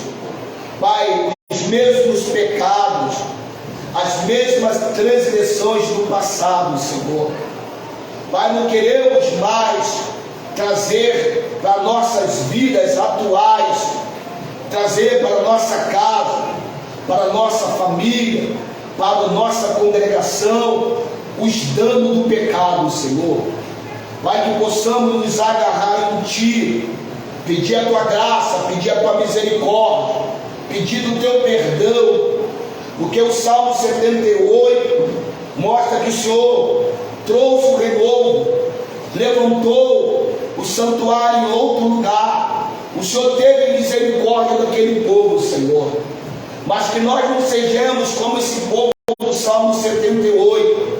Pai, os mesmos pecados, as mesmas transgressões do passado, Senhor. Pai, não queremos mais trazer para nossas vidas atuais, trazer para a nossa casa, para a nossa família, para a nossa congregação, os danos do pecado, Senhor. Pai, que possamos nos agarrar em Ti, pedir a Tua graça, pedir a Tua misericórdia, pedir o Teu perdão, porque o Salmo 78 mostra que o Senhor trouxe o renovo, levantou o santuário em outro lugar. O Senhor teve misericórdia daquele povo, Senhor. Mas que nós não sejamos como esse povo do Salmo 78.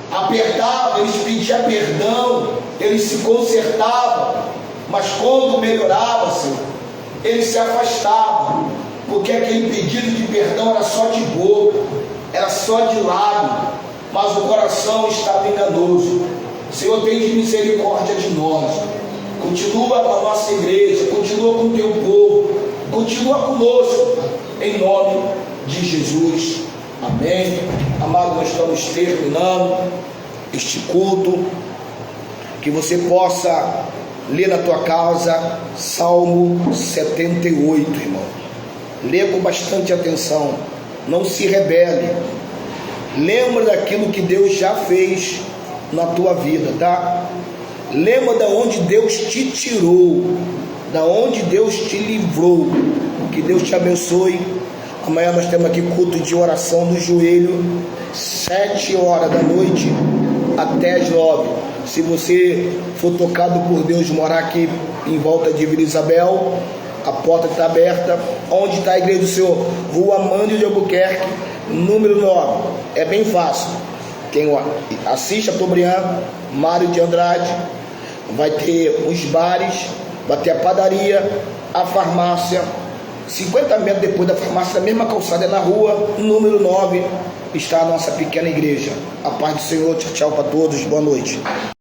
Apertava, eles pediam perdão, eles se consertavam, mas quando melhorava, Senhor, eles se afastavam, porque aquele pedido de perdão era só de boca, era só de lábio, mas o coração estava enganoso. Senhor, tem misericórdia de nós. Continua com a nossa igreja, continua com o teu povo, continua conosco, em nome de Jesus. Amém. Amado, nós estamos terminando este culto. Que você possa ler na tua casa Salmo 78, irmão. Lê com bastante atenção. Não se rebele. Lembra daquilo que Deus já fez na tua vida, tá? Lembra da onde Deus te tirou, da onde Deus te livrou. Que Deus te abençoe. Amanhã nós temos aqui culto de oração do joelho, 7 horas da noite até as 9. Se você for tocado por Deus, morar aqui em volta de Vila Isabel, a porta está aberta. Onde está a igreja do Senhor? Rua Mândio de Albuquerque, número 9. É bem fácil. Quem assiste a Tobriand, Mário de Andrade, vai ter os bares, vai ter a padaria, a farmácia. 50 metros depois da farmácia, na mesma calçada, na rua número 9, está a nossa pequena igreja. A paz do Senhor, tchau, tchau para todos, boa noite.